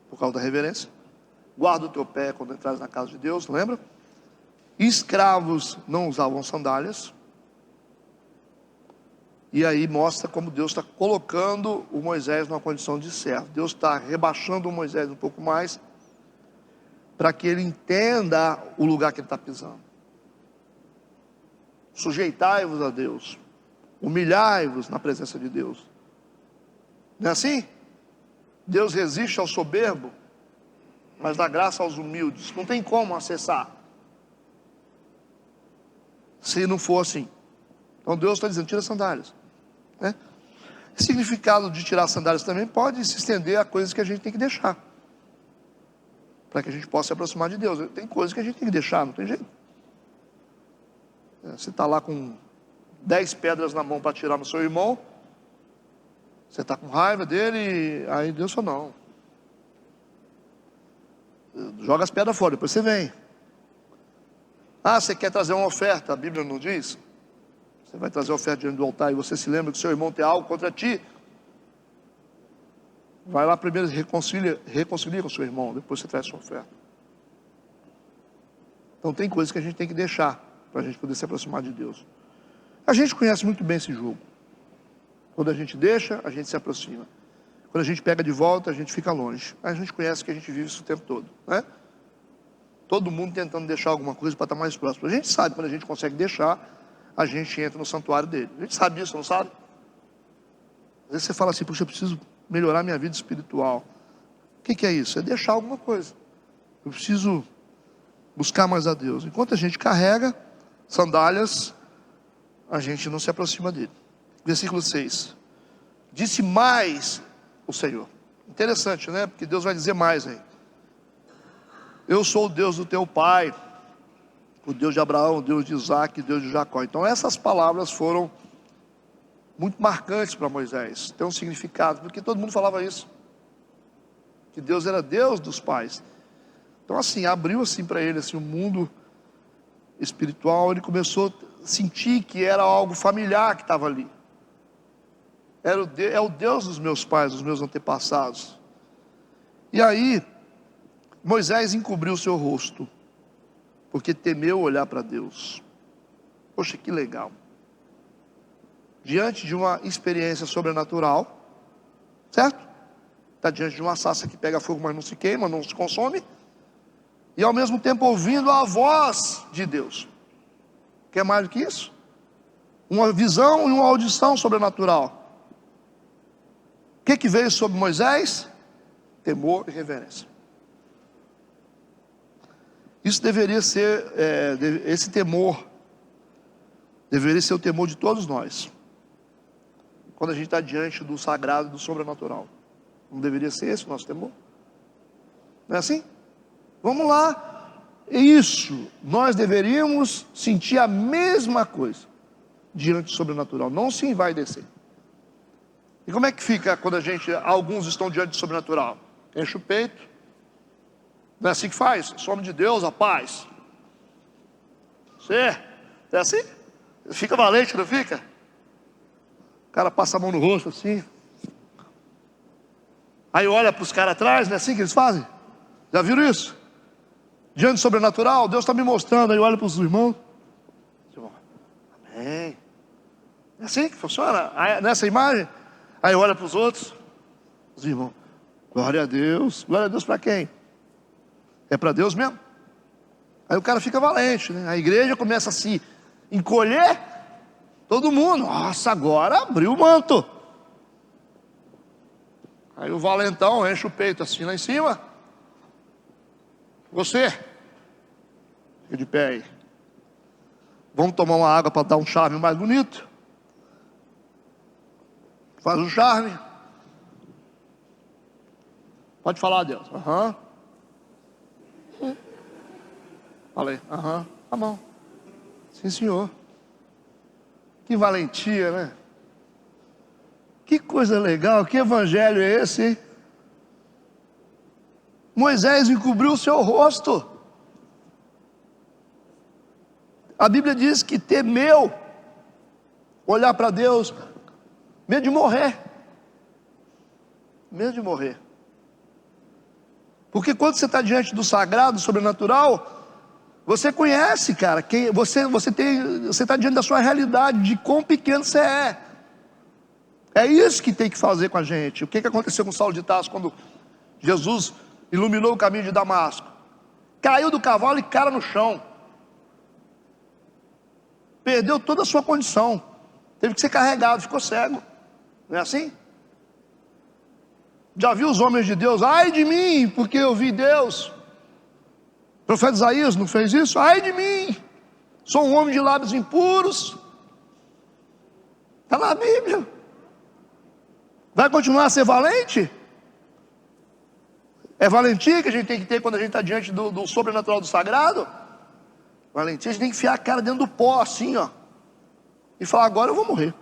por causa da reverência. Guarda o teu pé quando entrares na casa de Deus, lembra? Escravos não usavam sandálias. E aí mostra como Deus está colocando o Moisés numa condição de servo. Deus está rebaixando o Moisés um pouco mais, para que ele entenda o lugar que ele está pisando. Sujeitai-vos a Deus, humilhai-vos na presença de Deus. Não é assim? Deus resiste ao soberbo, mas dá graça aos humildes. Não tem como acessar se não for assim. Então Deus está dizendo: tira as sandálias, né? O significado de tirar as sandálias também pode se estender a coisas que a gente tem que deixar, para que a gente possa se aproximar de Deus. Tem coisas que a gente tem que deixar, não tem jeito. Você está lá com 10 pedras na mão para tirar no seu irmão, Você está com raiva dele, aí Deus falou, não. Joga as pedras fora, depois você vem. Ah, você quer trazer uma oferta, a Bíblia não diz? Você vai trazer a oferta diante do altar e você se lembra que seu irmão tem algo contra ti. Vai lá primeiro e reconcilia com seu irmão, depois você traz sua oferta. Então tem coisas que a gente tem que deixar para a gente poder se aproximar de Deus. A gente conhece muito bem esse jogo. Quando a gente deixa, a gente se aproxima. Quando a gente pega de volta, a gente fica longe. A gente conhece que a gente vive isso o tempo todo, né? Todo mundo tentando deixar alguma coisa para estar mais próximo. A gente sabe, quando a gente consegue deixar, a gente entra no santuário dele. A gente sabe disso, não sabe? Às vezes você fala assim, puxa, eu preciso melhorar minha vida espiritual. O que é isso? É deixar alguma coisa. Eu preciso buscar mais a Deus. Enquanto a gente carrega sandálias, a gente não se aproxima dele. Versículo 6. Disse mais o Senhor. Interessante, né? Porque Deus vai dizer mais aí. Eu sou o Deus do teu pai, o Deus de Abraão, o Deus de Isaac, o Deus de Jacó. Então essas palavras foram muito marcantes para Moisés. Tem um significado, porque todo mundo falava isso. Que Deus era Deus dos pais. Então assim, abriu assim para ele assim, um mundo espiritual. Ele começou a sentir que era algo familiar que estava ali. É o Deus dos meus pais, dos meus antepassados. E aí, Moisés encobriu o seu rosto, porque temeu olhar para Deus. Poxa, que legal. Diante de uma experiência sobrenatural, certo? Está diante de uma sarça que pega fogo, mas não se queima, não se consome. E ao mesmo tempo ouvindo a voz de Deus. Quer mais do que isso? Uma visão e uma audição sobrenatural. O que veio sobre Moisés? Temor e reverência. Isso deveria ser, esse temor, deveria ser o temor de todos nós. Quando a gente está diante do sagrado e do sobrenatural. Não deveria ser esse o nosso temor? Não é assim? Vamos lá. Isso, nós deveríamos sentir a mesma coisa diante do sobrenatural. Não se vai descer. E como é que fica quando alguns estão diante do sobrenatural? Enche o peito. Não é assim que faz? Some de Deus, a paz. Você, é assim? Fica valente, não fica? O cara passa a mão no rosto assim. Aí olha para os caras atrás, não é assim que eles fazem? Já viram isso? Diante do sobrenatural, Deus está me mostrando. Aí olha para os irmãos. Amém. É assim que funciona? Aí, nessa imagem? Aí olha para os outros. Os irmãos. Glória a Deus. Glória a Deus para quem? É para Deus mesmo? Aí o cara fica valente, né? A igreja começa a se encolher. Todo mundo, nossa, agora abriu o manto. Aí o valentão enche o peito assim lá em cima. Você, fica de pé aí. Vamos tomar uma água para dar um charme mais bonito. Faz um charme. Pode falar, Deus. Aham. Falei, aham, tá bom. Sim, senhor. Que valentia, né? Que coisa legal, que evangelho é esse, hein? Moisés encobriu o seu rosto. A Bíblia diz que temeu olhar para Deus, medo de morrer. Medo de morrer. Porque quando você está diante do sagrado, do sobrenatural, você conhece, cara, você está diante da sua realidade, de quão pequeno você é. É isso que tem que fazer com a gente. O que aconteceu com Saulo de Tarso quando Jesus iluminou o caminho de Damasco? Caiu do cavalo e cara no chão. Perdeu toda a sua condição. Teve que ser carregado, ficou cego. Não é assim? Já viu os homens de Deus? Ai de mim, porque eu vi Deus. O profeta Isaías não fez isso? Ai de mim, sou um homem de lábios impuros. Está na Bíblia. Vai continuar a ser valente? É valentia que a gente tem que ter quando a gente está diante do sobrenatural, do sagrado? Valentia, a gente tem que enfiar a cara dentro do pó assim, ó. E falar, agora eu vou morrer.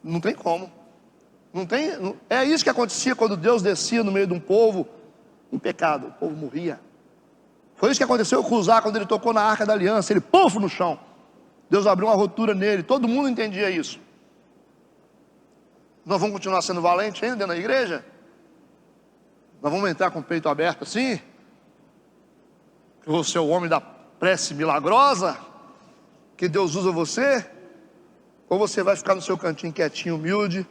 Não tem como. É isso que acontecia quando Deus descia no meio de um povo em pecado, o povo morria. Foi isso que aconteceu com Uzá quando ele tocou na Arca da Aliança, ele puf no chão. Deus abriu uma rotura nele, todo mundo entendia isso. Nós vamos continuar sendo valentes ainda na igreja? Nós vamos entrar com o peito aberto assim? Que você é o homem da prece milagrosa? Que Deus usa você? Ou você vai ficar no seu cantinho quietinho, humilde,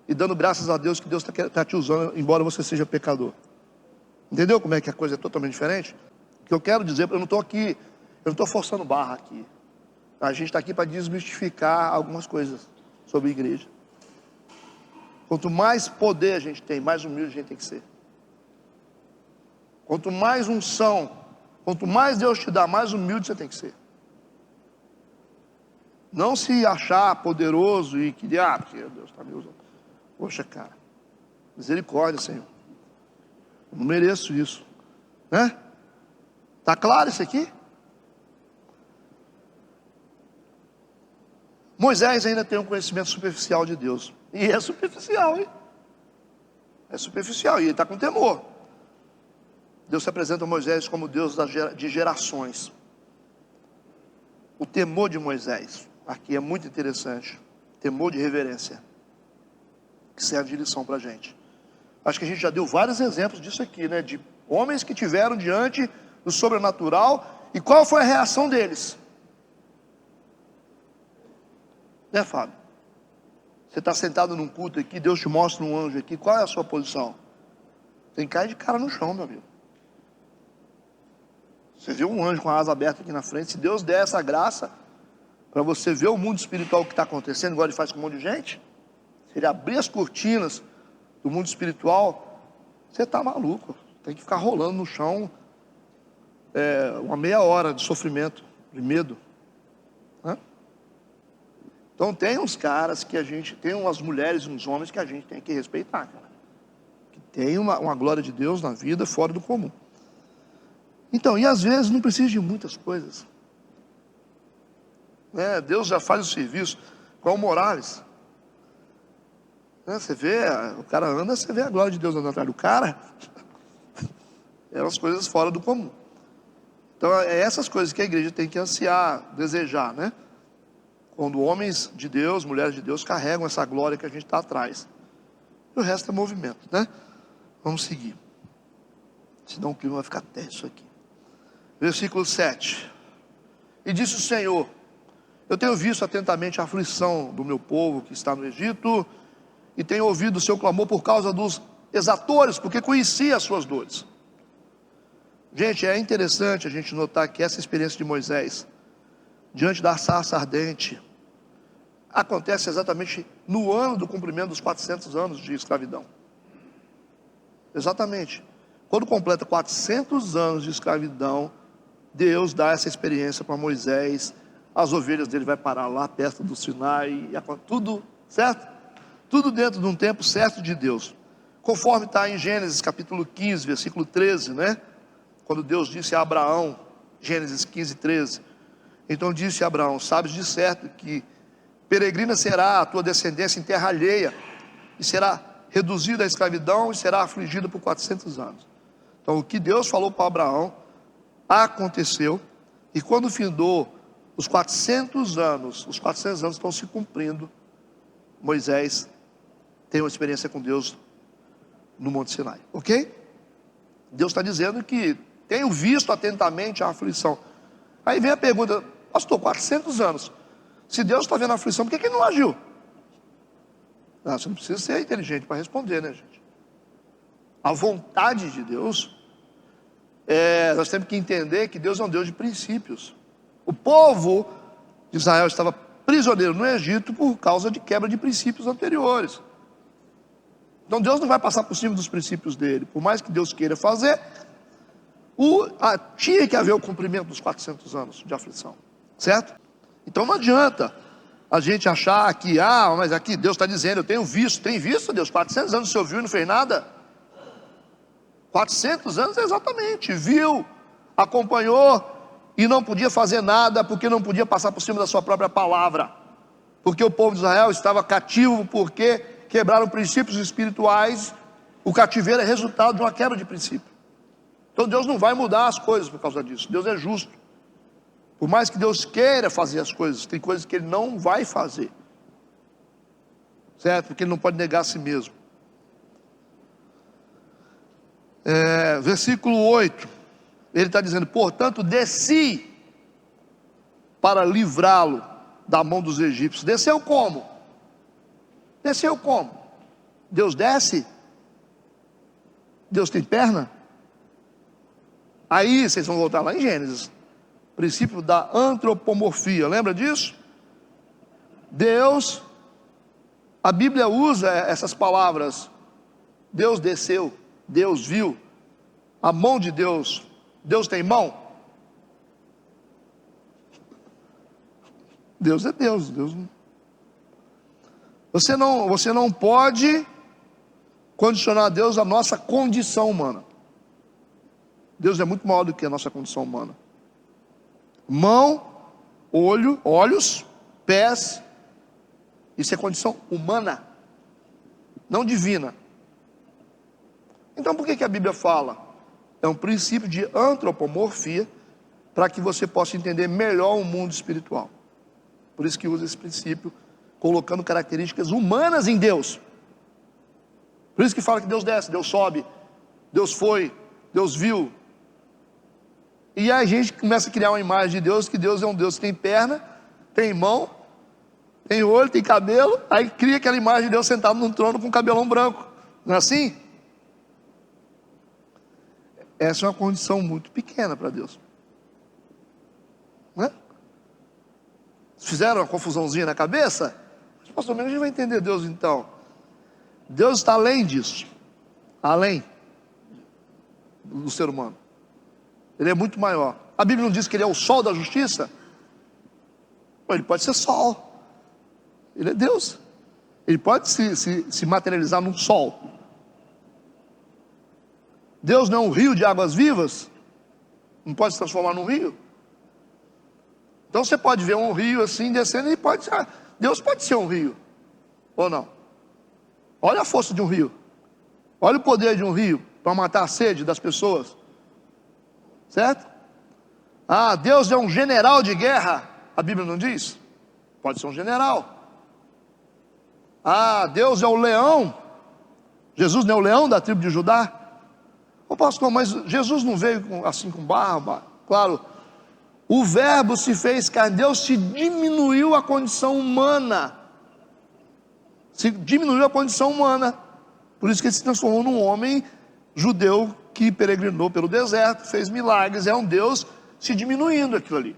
e dando graças a Deus que Deus está te usando, embora você seja pecador? Entendeu como é que a coisa é totalmente diferente? O que eu quero dizer, eu não estou forçando barra aqui. A gente está aqui para desmistificar algumas coisas sobre a igreja. Quanto mais poder a gente tem, mais humilde a gente tem que ser. Quanto mais unção, quanto mais Deus te dá, mais humilde você tem que ser. Não se achar poderoso e que, porque Deus está me usando. Poxa, cara, misericórdia, Senhor. Eu não mereço isso, né? Está claro isso aqui? Moisés ainda tem um conhecimento superficial de Deus. E é superficial, hein? É superficial, e ele está com temor. Deus se apresenta a Moisés como Deus de gerações. O temor de Moisés, aqui é muito interessante. Temor de reverência, que serve de lição para a gente. Acho que a gente já deu vários exemplos disso aqui, né? De homens que tiveram diante do sobrenatural, e qual foi a reação deles? Né, Fábio? Você está sentado num culto aqui, Deus te mostra um anjo aqui, qual é a sua posição? Tem que cair de cara no chão, meu amigo. Você viu um anjo com a asa aberta aqui na frente, se Deus der essa graça, para você ver o mundo espiritual que está acontecendo, igual ele faz com um monte de gente, se ele abrir as cortinas do mundo espiritual, você está maluco, tem que ficar rolando no chão, uma meia hora de sofrimento, de medo, né? Então tem uns caras que a gente, tem umas mulheres e uns homens que a gente tem que respeitar, cara, que tem uma glória de Deus na vida fora do comum. Então, e às vezes não precisa de muitas coisas, né? Deus já faz o serviço, igual o Morales, né? Você vê, o cara anda, você vê a glória de Deus andando atrás do cara, é umas coisas fora do comum. Então é essas coisas que a igreja tem que ansiar, desejar, né? Quando homens de Deus, mulheres de Deus carregam essa glória que a gente está atrás. E o resto é movimento, né? Vamos seguir, senão o clima vai ficar tenso aqui. Versículo 7. E disse o Senhor: eu tenho visto atentamente a aflição do meu povo que está no Egito, e tenho ouvido o seu clamor por causa dos exatores, porque conhecia as suas dores. Gente, é interessante a gente notar que essa experiência de Moisés, diante da sarça ardente, acontece exatamente no ano do cumprimento dos 400 anos de escravidão. Exatamente. Quando completa 400 anos de escravidão, Deus dá essa experiência para Moisés. As ovelhas dele vai parar lá perto do Sinai, tudo certo? Tudo dentro de um tempo certo de Deus. Conforme está em Gênesis capítulo 15, versículo 13, né? Quando Deus disse a Abraão, Gênesis 15, 13. Então disse a Abraão: sabes de certo que peregrina será a tua descendência em terra alheia, e será reduzida à escravidão, e será afligida por 400 anos. Então o que Deus falou para Abraão, aconteceu. E quando findou os 400 anos estão se cumprindo, Moisés tem uma experiência com Deus no Monte Sinai, ok? Deus está dizendo que tenho visto atentamente a aflição. Aí vem a pergunta: pastor, 400 anos, se Deus está vendo a aflição, por que ele não agiu? Você não precisa ser inteligente para responder, né, gente? A vontade de Deus, nós temos que entender que Deus é um Deus de princípios. O povo de Israel estava prisioneiro no Egito por causa de quebra de princípios anteriores. Então Deus não vai passar por cima dos princípios dele. Por mais que Deus queira fazer, tinha que haver o cumprimento dos 400 anos de aflição, certo? Então não adianta a gente achar que, mas aqui Deus está dizendo, eu tenho visto. Tem visto, Deus? 400 anos você ouviu e não fez nada? 400 anos exatamente, viu, acompanhou e não podia fazer nada, porque não podia passar por cima da sua própria palavra, porque o povo de Israel estava cativo, porque quebraram princípios espirituais. O cativeiro é resultado de uma quebra de princípio. Então Deus não vai mudar as coisas por causa disso. Deus é justo. Por mais que Deus queira fazer as coisas, tem coisas que Ele não vai fazer, certo? Porque Ele não pode negar a si mesmo. Versículo 8, Ele está dizendo: portanto desci para livrá-lo da mão dos egípcios. Desceu como? Desceu como? Deus desce? Deus tem perna? Aí vocês vão voltar lá em Gênesis, princípio da antropomorfia, lembra disso? Deus, a Bíblia usa essas palavras: Deus desceu, Deus viu, a mão de Deus. Deus tem mão? Deus é Deus. Você não pode condicionar a Deus à nossa condição humana. Deus é muito maior do que a nossa condição humana. Mão, olhos, pés, isso é condição humana, não divina. Então por que a Bíblia fala? É um princípio de antropomorfia, para que você possa entender melhor o mundo espiritual. Por isso que usa esse princípio, colocando características humanas em Deus. Por isso que fala que Deus desce, Deus sobe, Deus foi, Deus viu. E aí a gente começa a criar uma imagem de Deus, que Deus é um Deus que tem perna, tem mão, tem olho, tem cabelo. Aí cria aquela imagem de Deus sentado num trono com cabelão branco. Não é assim? Essa é uma condição muito pequena para Deus, não é? Fizeram uma confusãozinha na cabeça? Mas, pastor, a gente vai entender Deus então. Deus está além disso, além do ser humano. Ele é muito maior. A Bíblia não diz que Ele é o sol da justiça? Ele pode ser sol. Ele é Deus. Ele pode se materializar num sol. Deus não é um rio de águas vivas? Não pode se transformar num rio? Então você pode ver um rio assim descendo e pode ser. Deus pode ser um rio, ou não? Olha a força de um rio. Olha o poder de um rio para matar a sede das pessoas. Certo? Deus é um general de guerra. A Bíblia não diz? Pode ser um general. Deus é o leão. Jesus não é o leão da tribo de Judá? Pastor, mas Jesus não veio assim com barba? Claro, o verbo se fez carne. Deus se diminuiu a condição humana. Por isso que Ele se transformou num homem judeu que peregrinou pelo deserto, fez milagres. É um Deus se diminuindo aquilo ali,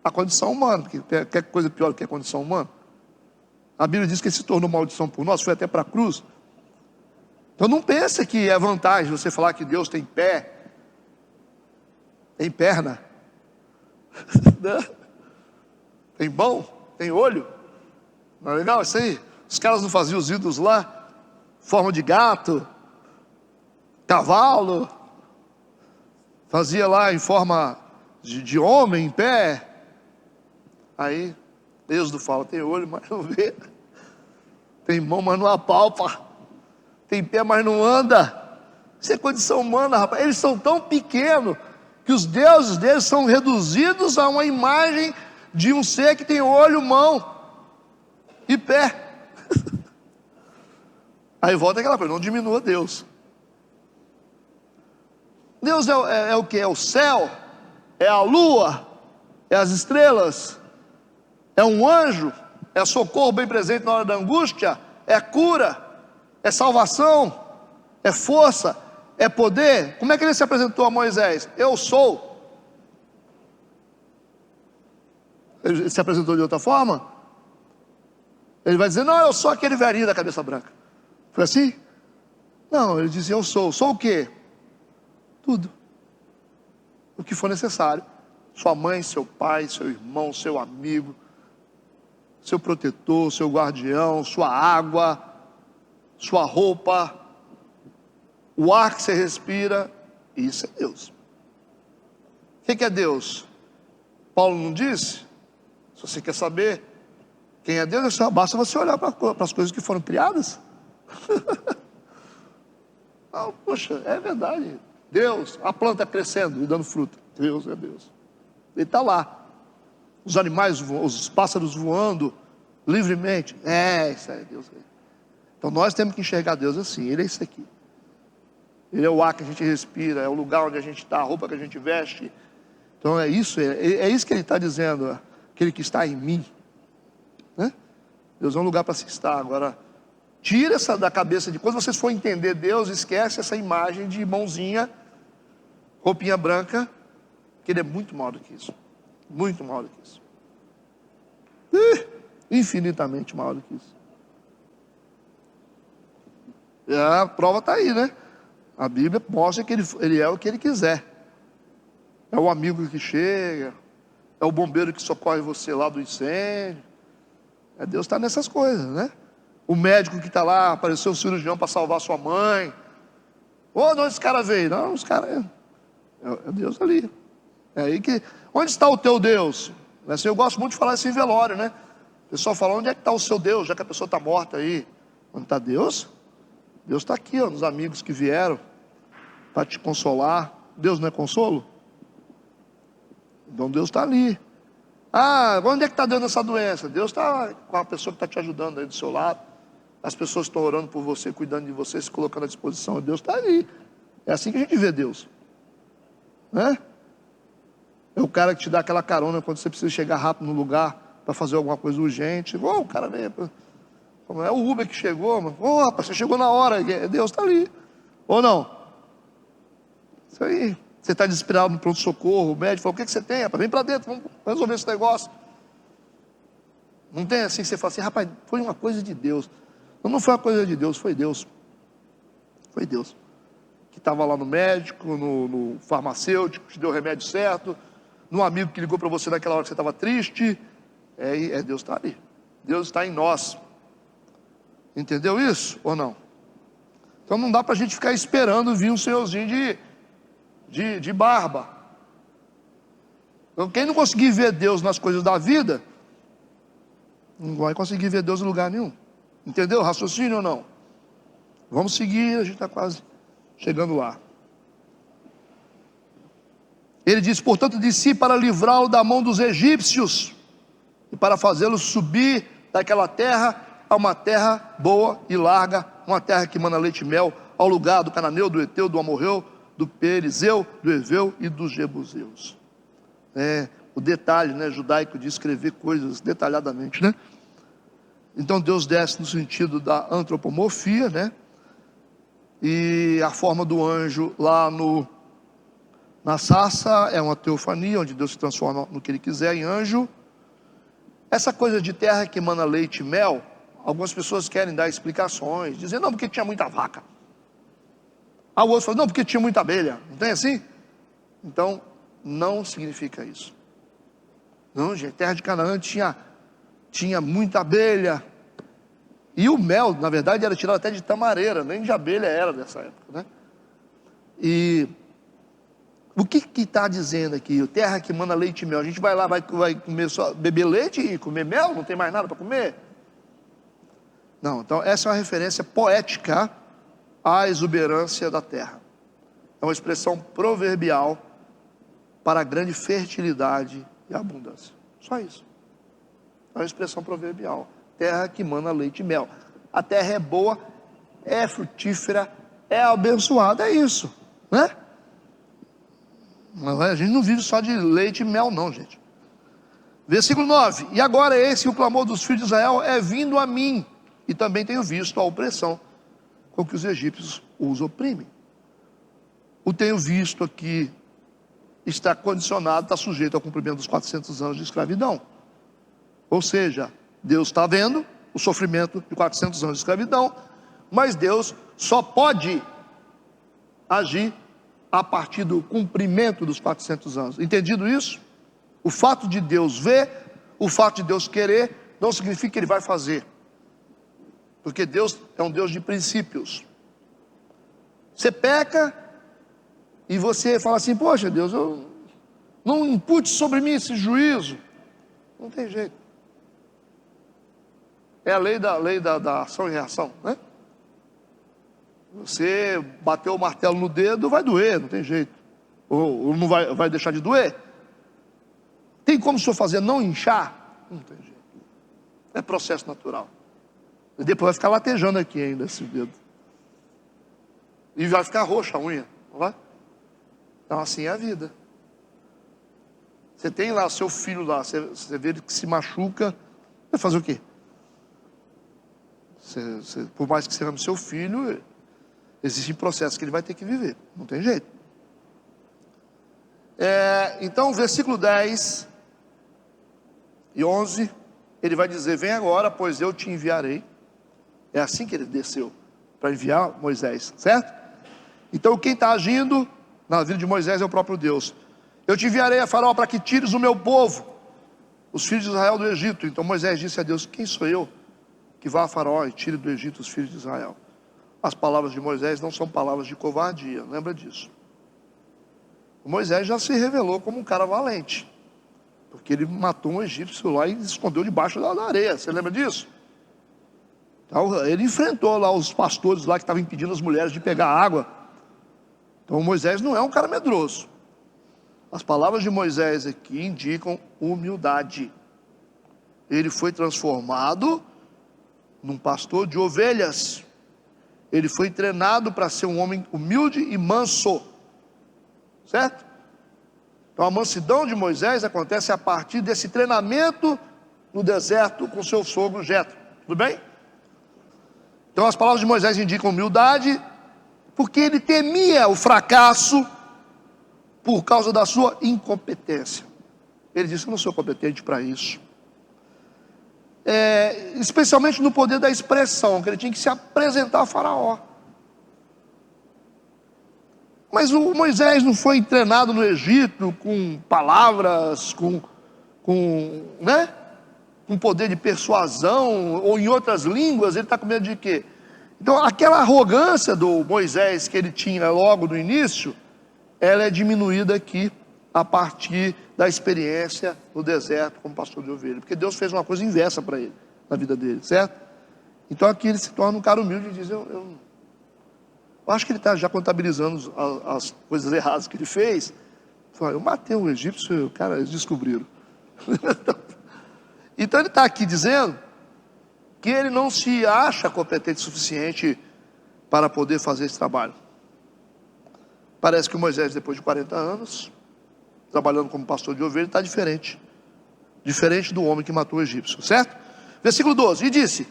a condição humana. Porque quer coisa pior do que a condição humana? A Bíblia diz que Ele se tornou maldição por nós, foi até para a cruz. Então não pense que é vantagem você falar que Deus tem pé, tem perna, tem mão, tem olho. Não é legal isso aí? Os caras não faziam os ídolos lá, forma de gato, cavalo, fazia lá em forma de homem, em pé. Aí Êxodo fala: tem olho, mas não vê, tem mão, mas não apalpa, tem pé, mas não anda. Isso é condição humana, rapaz. Eles são tão pequenos que os deuses deles são reduzidos a uma imagem de um ser que tem olho, mão e pé. Aí volta aquela coisa: não diminua Deus. Deus é o que? É o céu? É a lua? É as estrelas? É um anjo? É socorro bem presente na hora da angústia? É cura? É salvação? É força? É poder? Como é que Ele se apresentou a Moisés? Eu sou. Ele se apresentou de outra forma? Ele vai dizer: não, eu sou aquele velhinho da cabeça branca. Foi assim? Não, Ele disse: eu sou. Sou o quê? Tudo. O que for necessário. Sua mãe, seu pai, seu irmão, seu amigo, seu protetor, seu guardião, sua água, sua roupa, o ar que você respira. Isso é Deus. O que é Deus? Paulo não disse? Se você quer saber, Quem é Deus? Só basta você olhar para as coisas que foram criadas. Poxa, é verdade. Deus, a planta crescendo e dando fruta. Deus é Deus. Ele está lá. Os animais, os pássaros voando livremente. Isso aí é Deus. Então nós temos que enxergar Deus assim. Ele é isso aqui. Ele é o ar que a gente respira, é o lugar onde a gente está, a roupa que a gente veste. Então é isso que ele está dizendo. Aquele que está em mim, né? Deus é um lugar para se estar. Agora, tira essa da cabeça de quando vocês forem entender Deus, esquece essa imagem de mãozinha, roupinha branca, que ele é muito maior do que isso. Muito maior do que isso. Infinitamente maior do que isso. E a prova está aí, né? A Bíblia mostra que ele é o que ele quiser. É o amigo que chega, é o bombeiro que socorre você lá do incêndio. Deus está nessas coisas, né? O médico que está lá, apareceu o cirurgião para salvar sua mãe. De onde esse cara veio? Não, os caras é Deus ali. É aí que... Onde está o teu Deus? Assim, eu gosto muito de falar isso em velório, né? O pessoal fala, onde é que está o seu Deus, já que a pessoa está morta aí? Onde está Deus? Deus está aqui, nos amigos que vieram para te consolar. Deus não é consolo? Então Deus está ali. Onde é que está dando essa doença? Deus está com a pessoa que está te ajudando aí do seu lado. As pessoas estão orando por você, cuidando de você, se colocando à disposição. Deus está ali. É assim que a gente vê Deus, né? É o cara que te dá aquela carona quando você precisa chegar rápido no lugar para fazer alguma coisa urgente. O cara veio. É o Uber que chegou, mano. Rapaz, você chegou na hora. Deus está ali. Ou não? Isso aí. Você está desesperado no pronto-socorro, o médico fala, o que você tem, rapaz? Vem para dentro, vamos resolver esse negócio. Não tem assim que você fala assim, rapaz, foi uma coisa de Deus. Não foi uma coisa de Deus, foi Deus. Foi Deus. Que estava lá no médico, no farmacêutico, te deu o remédio certo, no amigo que ligou para você naquela hora que você estava triste. Deus está ali. Deus está em nós. Entendeu isso ou não? Então não dá para a gente ficar esperando vir um senhorzinho de barba. Então, quem não conseguir ver Deus nas coisas da vida, não vai conseguir ver Deus em lugar nenhum. Entendeu o raciocínio ou não? Vamos seguir, a gente está quase chegando lá. Ele diz, portanto, desci para livrá-lo da mão dos egípcios e para fazê-lo subir daquela terra a uma terra boa e larga, uma terra que mana leite e mel, ao lugar do cananeu, do Eteu, do Amorreu, do Perizeu, do Eveu e dos Jebuseus. O detalhe, né, judaico de escrever coisas detalhadamente, né? Então Deus desce no sentido da antropomorfia, né? E a forma do anjo lá na sarça é uma teofania, onde Deus se transforma no que Ele quiser em anjo. Essa coisa de terra que emana leite e mel, algumas pessoas querem dar explicações, dizendo, não, porque tinha muita vaca. O outro fala, não, porque tinha muita abelha. Não tem assim? Então, não significa isso. Não, gente, terra de Canaã tinha muita abelha. E o mel, na verdade, era tirado até de tamareira, nem de abelha era nessa época, né? E o que está dizendo aqui? Terra que manda leite e mel. A gente vai lá, vai comer só, beber leite e comer mel? Não tem mais nada para comer? Não, então essa é uma referência poética à exuberância da terra. É uma expressão proverbial para a grande fertilidade e abundância. Só isso. É uma expressão proverbial. Terra que mana leite e mel. A terra é boa, é frutífera, é abençoada, é isso, né? Mas a gente não vive só de leite e mel não, gente. Versículo 9. E agora esse, o clamor dos filhos de Israel é vindo a mim, e também tenho visto a opressão com que os egípcios os oprimem. O tenho visto aqui está condicionado, está sujeito ao cumprimento dos 400 anos de escravidão. Ou seja, Deus está vendo o sofrimento de 400 anos de escravidão, mas Deus só pode agir a partir do cumprimento dos 400 anos. Entendido isso? O fato de Deus ver, o fato de Deus querer, não significa que Ele vai fazer. Porque Deus é um Deus de princípios. Você peca e você fala assim, poxa Deus, não impute sobre mim esse juízo. Não tem jeito. É a lei da ação e reação, né? Você bateu o martelo no dedo, vai doer, não tem jeito. Ou não vai deixar de doer. Tem como o senhor fazer não inchar? Não tem jeito. É processo natural. E depois vai ficar latejando aqui ainda esse dedo. E vai ficar roxa a unha, não vai? Então assim é a vida. Você tem lá seu filho lá, você vê ele que se machuca, vai fazer o quê? Por mais que você ame seu filho, existem processos que ele vai ter que viver, não tem jeito. Então, versículo 10 e 11, ele vai dizer: vem agora, pois eu te enviarei. É assim que ele desceu, para enviar Moisés, certo? Então quem está agindo na vida de Moisés é o próprio Deus. Eu te enviarei a Faraó para que tires o meu povo, os filhos de Israel, do Egito. Então Moisés disse a Deus: quem sou eu que vá a Faraó e tire do Egito os filhos de Israel? As palavras de Moisés não são palavras de covardia, lembra disso. Moisés já se revelou como um cara valente, porque ele matou um egípcio lá e escondeu debaixo da areia, você lembra disso? Então, ele enfrentou lá os pastores lá que estavam impedindo as mulheres de pegar água. Então Moisés não é um cara medroso. As palavras de Moisés aqui indicam humildade. Ele foi transformado num pastor de ovelhas. Ele foi treinado para ser um homem humilde e manso, certo? Então a mansidão de Moisés acontece a partir desse treinamento no deserto com seu sogro Jetro, tudo bem? Então as palavras de Moisés indicam humildade, porque ele temia o fracasso por causa da sua incompetência. Ele disse: eu não sou competente para isso. Especialmente no poder da expressão, que ele tinha que se apresentar a Faraó. Mas o Moisés não foi treinado no Egito com palavras, com poder de persuasão, ou em outras línguas. Ele está com medo de quê? Então aquela arrogância do Moisés que ele tinha logo no início, ela é diminuída aqui a partir da experiência no deserto como pastor de ovelha, porque Deus fez uma coisa inversa para ele, na vida dele, certo? Então aqui ele se torna um cara humilde e diz: eu acho que ele está já contabilizando as coisas erradas que ele fez. Fala: eu matei um egípcio, cara, eles descobriram. Então ele está aqui dizendo que ele não se acha competente o suficiente para poder fazer esse trabalho. Parece que o Moisés, depois de 40 anos, trabalhando como pastor de ovelha, está diferente do homem que matou o egípcio, certo? Versículo 12, e disse: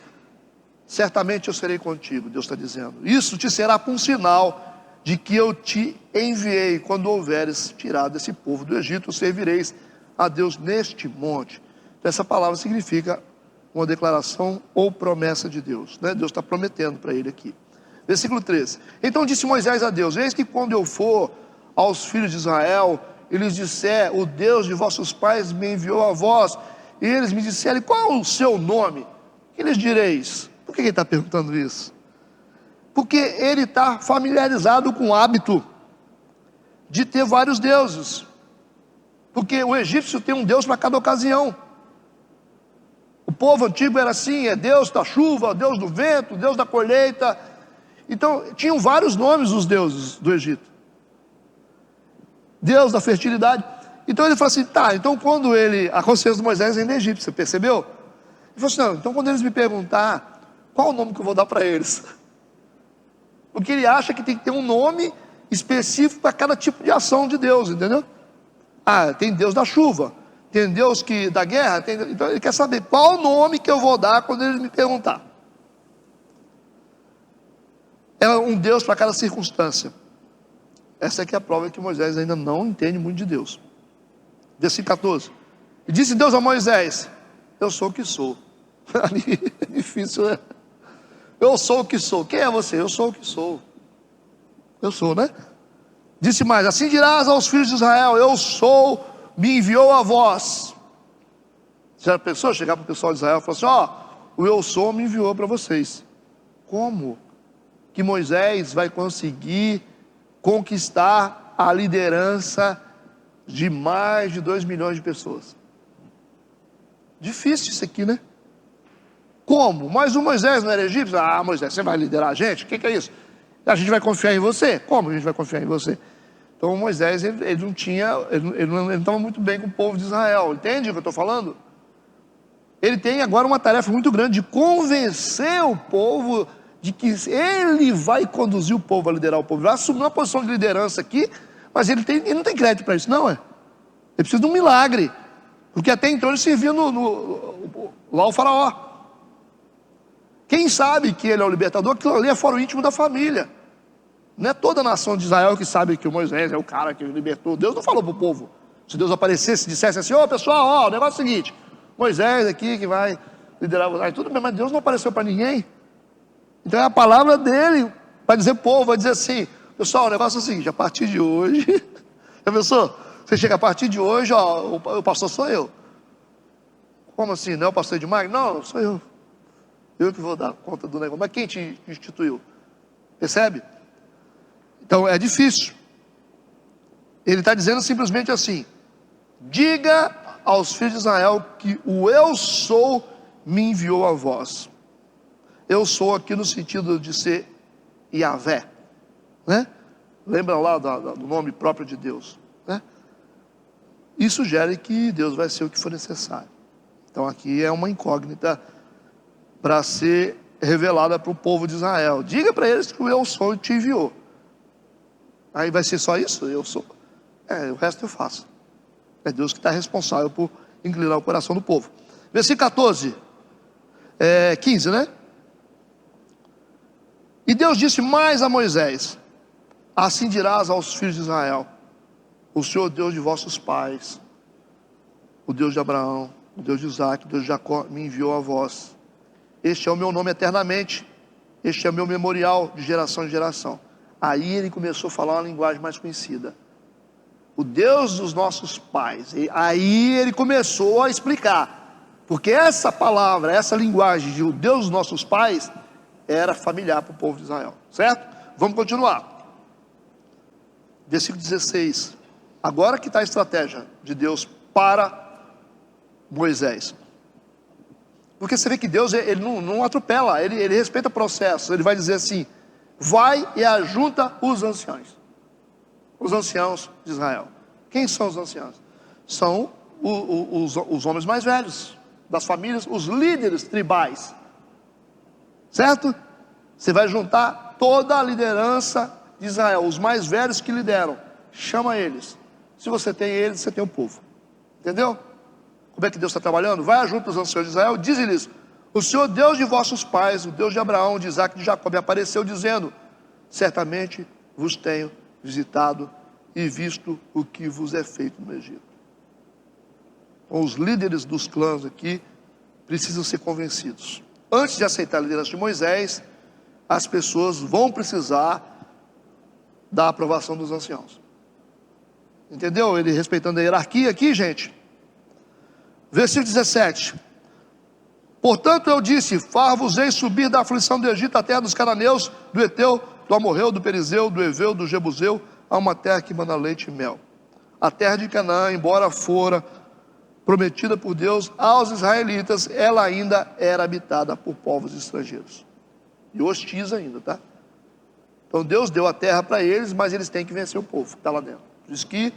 certamente eu serei contigo, Deus está dizendo, isso te será por um sinal de que eu te enviei. Quando houveres tirado esse povo do Egito, servireis a Deus neste monte. Então, essa palavra significa uma declaração ou promessa de Deus, né? Deus está prometendo para ele aqui. Versículo 13, então disse Moisés a Deus: eis que quando eu for aos filhos de Israel e lhes disser: o Deus de vossos pais me enviou a vós, e eles me disserem: qual é o seu nome? Que lhes direis? Por que ele está perguntando isso? Porque ele está familiarizado com o hábito de ter vários deuses, porque o egípcio tem um Deus para cada ocasião. O povo antigo era assim: é Deus da chuva, Deus do vento, Deus da colheita. Então tinham vários nomes os deuses do Egito, Deus da fertilidade. Então ele falou assim: tá, então quando a consciência de Moisés ainda é egípcia, você percebeu? Ele falou assim: não, então quando eles me perguntar qual o nome que eu vou dar para eles, porque ele acha que tem que ter um nome específico para cada tipo de ação de Deus, entendeu? Tem Deus da chuva, tem Deus da guerra, então ele quer saber qual o nome que eu vou dar quando eles me perguntar. É um Deus para cada circunstância. Essa aqui é a prova que Moisés ainda não entende muito de Deus. Versículo 14, e disse Deus a Moisés: eu sou o que sou. É difícil, né? Eu sou o que sou. Quem é você? Eu sou o que sou. Eu sou, né? Disse mais: assim dirás aos filhos de Israel: eu sou, me enviou a vós. Já pensou chegar para o pessoal de Israel e falar assim: o eu sou me enviou para vocês? Como que Moisés vai conseguir conquistar a liderança de mais de 2 milhões de pessoas? Difícil isso aqui, né? Como? Mas o Moisés não era egípcio? Ah, Moisés, você vai liderar a gente? O que é isso? A gente vai confiar em você. Como a gente vai confiar em você? Então Moisés, ele não tinha, ele não estava muito bem com o povo de Israel. Entende o que eu estou falando? Ele tem agora uma tarefa muito grande de convencer o povo de que ele vai conduzir o povo, a liderar o povo. Ele vai assumir uma posição de liderança aqui, mas ele não tem crédito para isso, não é? Ele precisa de um milagre, porque até então ele servia lá o faraó. Quem sabe que ele é o libertador, aquilo ali é fora o íntimo da família. Não é toda a nação de Israel que sabe que o Moisés é o cara que libertou. Deus não falou para o povo. Se Deus aparecesse e dissesse assim: ô pessoal, o negócio é o seguinte, Moisés aqui que vai liderar vocês, tudo bem, mas Deus não apareceu para ninguém. Então é a palavra dele para dizer povo, vai dizer assim: pessoal, o negócio é o seguinte, a partir de hoje, já pensou? Você chega a partir de hoje, ó, o pastor sou eu. Como assim? Não é o pastor Edmar? Não, sou eu. Eu que vou dar conta do negócio. Mas quem te instituiu? Percebe? Então é difícil. Ele está dizendo simplesmente assim: diga aos filhos de Israel que o eu sou me enviou a vós. Eu sou aqui no sentido de ser Yahvé, né? Lembra lá do nome próprio de Deus, né? Isso sugere que Deus vai ser o que for necessário. Então aqui é uma incógnita para ser revelada para o povo de Israel. Diga para eles que o eu sou te enviou. Aí vai ser só isso? Eu sou. O resto eu faço. É Deus que está responsável por inclinar o coração do povo. Versículo 14, 15, né? E Deus disse mais a Moisés: assim dirás aos filhos de Israel: o Senhor Deus de vossos pais, o Deus de Abraão, o Deus de Isaac, o Deus de Jacó, me enviou a vós. Este é o meu nome eternamente, este é o meu memorial de geração em geração. Aí ele começou a falar uma linguagem mais conhecida: o Deus dos nossos pais. E aí ele começou a explicar, porque essa palavra, essa linguagem de o Deus dos nossos pais era familiar para o povo de Israel, certo? Vamos continuar. Versículo 16. Agora que está a estratégia de Deus para Moisés. Porque você vê que Deus, ele não atropela, ele respeita o processo. Ele vai dizer assim: vai e ajunta os anciãos de Israel. Quem são os anciãos? São os homens mais velhos das famílias, os líderes tribais, certo? Você vai juntar toda a liderança de Israel, os mais velhos que lideram, chama eles. Se você tem eles, você tem o povo. Entendeu? Como é que Deus está trabalhando? Vai junto os anciãos de Israel, diz-lhes: o Senhor Deus de vossos pais, o Deus de Abraão, de Isaac e de Jacó, me apareceu dizendo: certamente vos tenho visitado e visto o que vos é feito no Egito. Então, os líderes dos clãs aqui precisam ser convencidos. Antes de aceitar a liderança de Moisés, as pessoas vão precisar da aprovação dos anciãos. Entendeu? Ele respeitando a hierarquia aqui, gente. Versículo 17. Portanto eu disse: far-vos-ei subir da aflição do Egito, a terra dos cananeus, do Eteu, do Amorreu, do Perizeu, do Eveu, do Jebuseu, a uma terra que manda leite e mel. A terra de Canaã, embora fora prometida por Deus aos israelitas, ela ainda era habitada por povos estrangeiros. E hostis ainda, tá? Então Deus deu a terra para eles, mas eles têm que vencer o povo que está lá dentro. Por isso que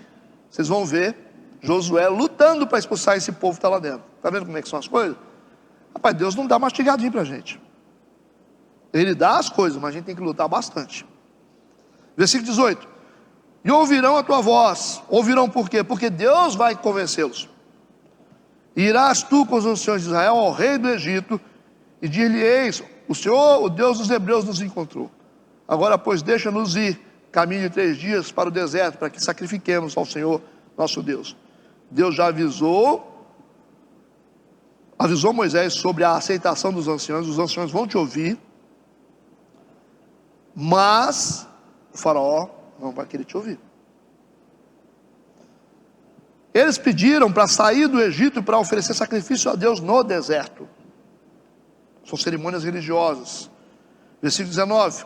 vocês vão ver Josué lutando para expulsar esse povo que está lá dentro. Está vendo como é que são as coisas? Rapaz, Deus não dá mastigadinho para a gente. Ele dá as coisas, mas a gente tem que lutar bastante. Versículo 18. E ouvirão a tua voz. Ouvirão por quê? Porque Deus vai convencê-los. Irás tu com os anciãos de Israel ao rei do Egito, e dir-lhe-eis: o Senhor, o Deus dos hebreus, nos encontrou. Agora, pois, deixa-nos ir caminho de 3 dias para o deserto, para que sacrifiquemos ao Senhor nosso Deus. Deus já avisou Moisés sobre a aceitação dos anciãos. Os anciãos vão te ouvir, mas o faraó não vai querer te ouvir. Eles pediram para sair do Egito e para oferecer sacrifício a Deus no deserto. São cerimônias religiosas. Versículo 19.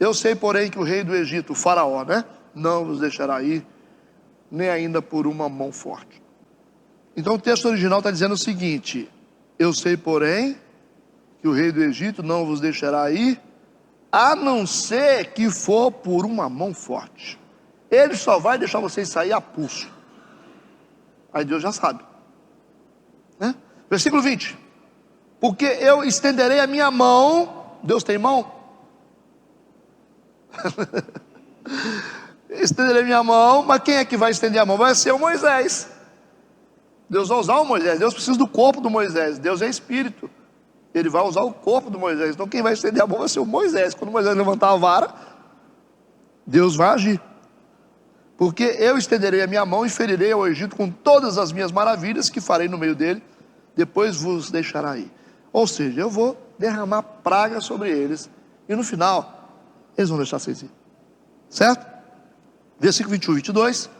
Eu sei, porém, que o rei do Egito, o faraó, não vos deixará ir, nem ainda por uma mão forte. Então o texto original está dizendo o seguinte: eu sei, porém, que o rei do Egito não vos deixará ir, a não ser que for por uma mão forte. Ele só vai deixar vocês sair a pulso. Aí Deus já sabe, né? Versículo 20: porque eu estenderei a minha mão. Deus tem mão? Estenderei minha mão, mas quem é que vai estender a mão? Vai ser o Moisés. Deus vai usar o Moisés. Deus precisa do corpo do Moisés. Deus é espírito, ele vai usar o corpo do Moisés. Então quem vai estender a mão vai ser o Moisés. Quando Moisés levantar a vara, Deus vai agir. Porque eu estenderei a minha mão e ferirei ao Egito com todas as minhas maravilhas que farei no meio dele, depois vos deixará ir. Ou seja, eu vou derramar praga sobre eles, e no final eles vão deixar vocês ir, certo? Versículo 21 e 22: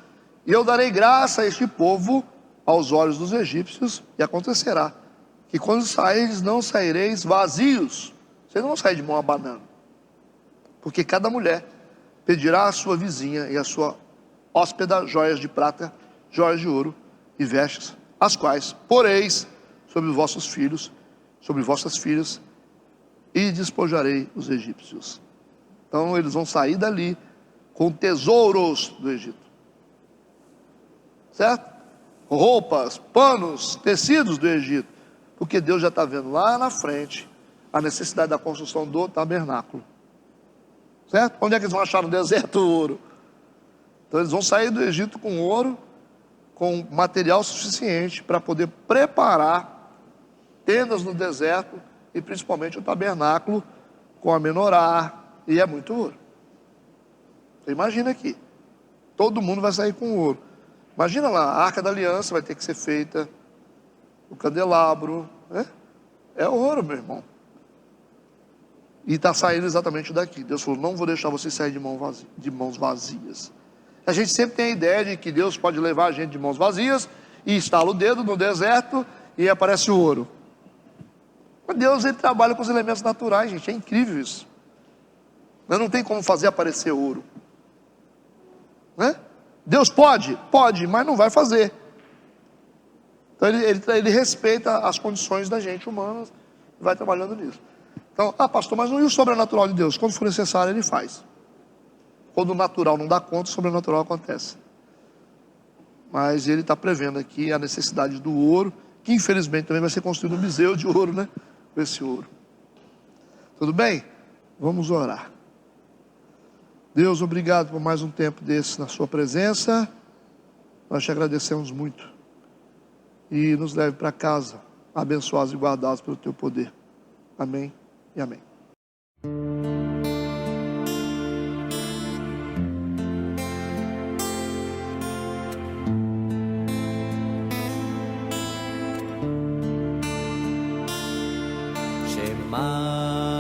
e eu darei graça a este povo aos olhos dos egípcios, e acontecerá que quando saíres, não saireis vazios. Vocês não vão sair de mão abanando, porque cada mulher pedirá à sua vizinha e à sua hóspeda joias de prata, joias de ouro e vestes, as quais poreis sobre os vossos filhos, sobre vossas filhas, e despojarei os egípcios. Então eles vão sair dali com tesouros do Egito, certo? Roupas, panos, tecidos do Egito, porque Deus já está vendo lá na frente a necessidade da construção do tabernáculo, certo? Onde é que eles vão achar no deserto o ouro? Então eles vão sair do Egito com ouro, com material suficiente para poder preparar tendas no deserto, e principalmente o tabernáculo com a menorá, e é muito ouro. Você imagina aqui, todo mundo vai sair com ouro. Imagina lá, a Arca da Aliança vai ter que ser feita, o candelabro, né? É ouro, meu irmão. E está saindo exatamente daqui. Deus falou: não vou deixar vocês sair de mãos vazias. A gente sempre tem a ideia de que Deus pode levar a gente de mãos vazias, e estala o dedo no deserto e aparece o ouro. Mas Deus, ele trabalha com os elementos naturais, gente, é incrível isso. Mas não tem como fazer aparecer ouro, né? Deus pode, mas não vai fazer. Então ele respeita as condições da gente humana, e vai trabalhando nisso. Então, pastor, mas não é o sobrenatural de Deus? Quando for necessário, ele faz. Quando o natural não dá conta, o sobrenatural acontece. Mas ele está prevendo aqui a necessidade do ouro, que infelizmente também vai ser construído um museu de ouro, né? Com esse ouro. Tudo bem? Vamos orar. Deus, obrigado por mais um tempo desse na sua presença. Nós te agradecemos muito. E nos leve para casa, abençoados e guardados pelo teu poder. Amém e amém. Shema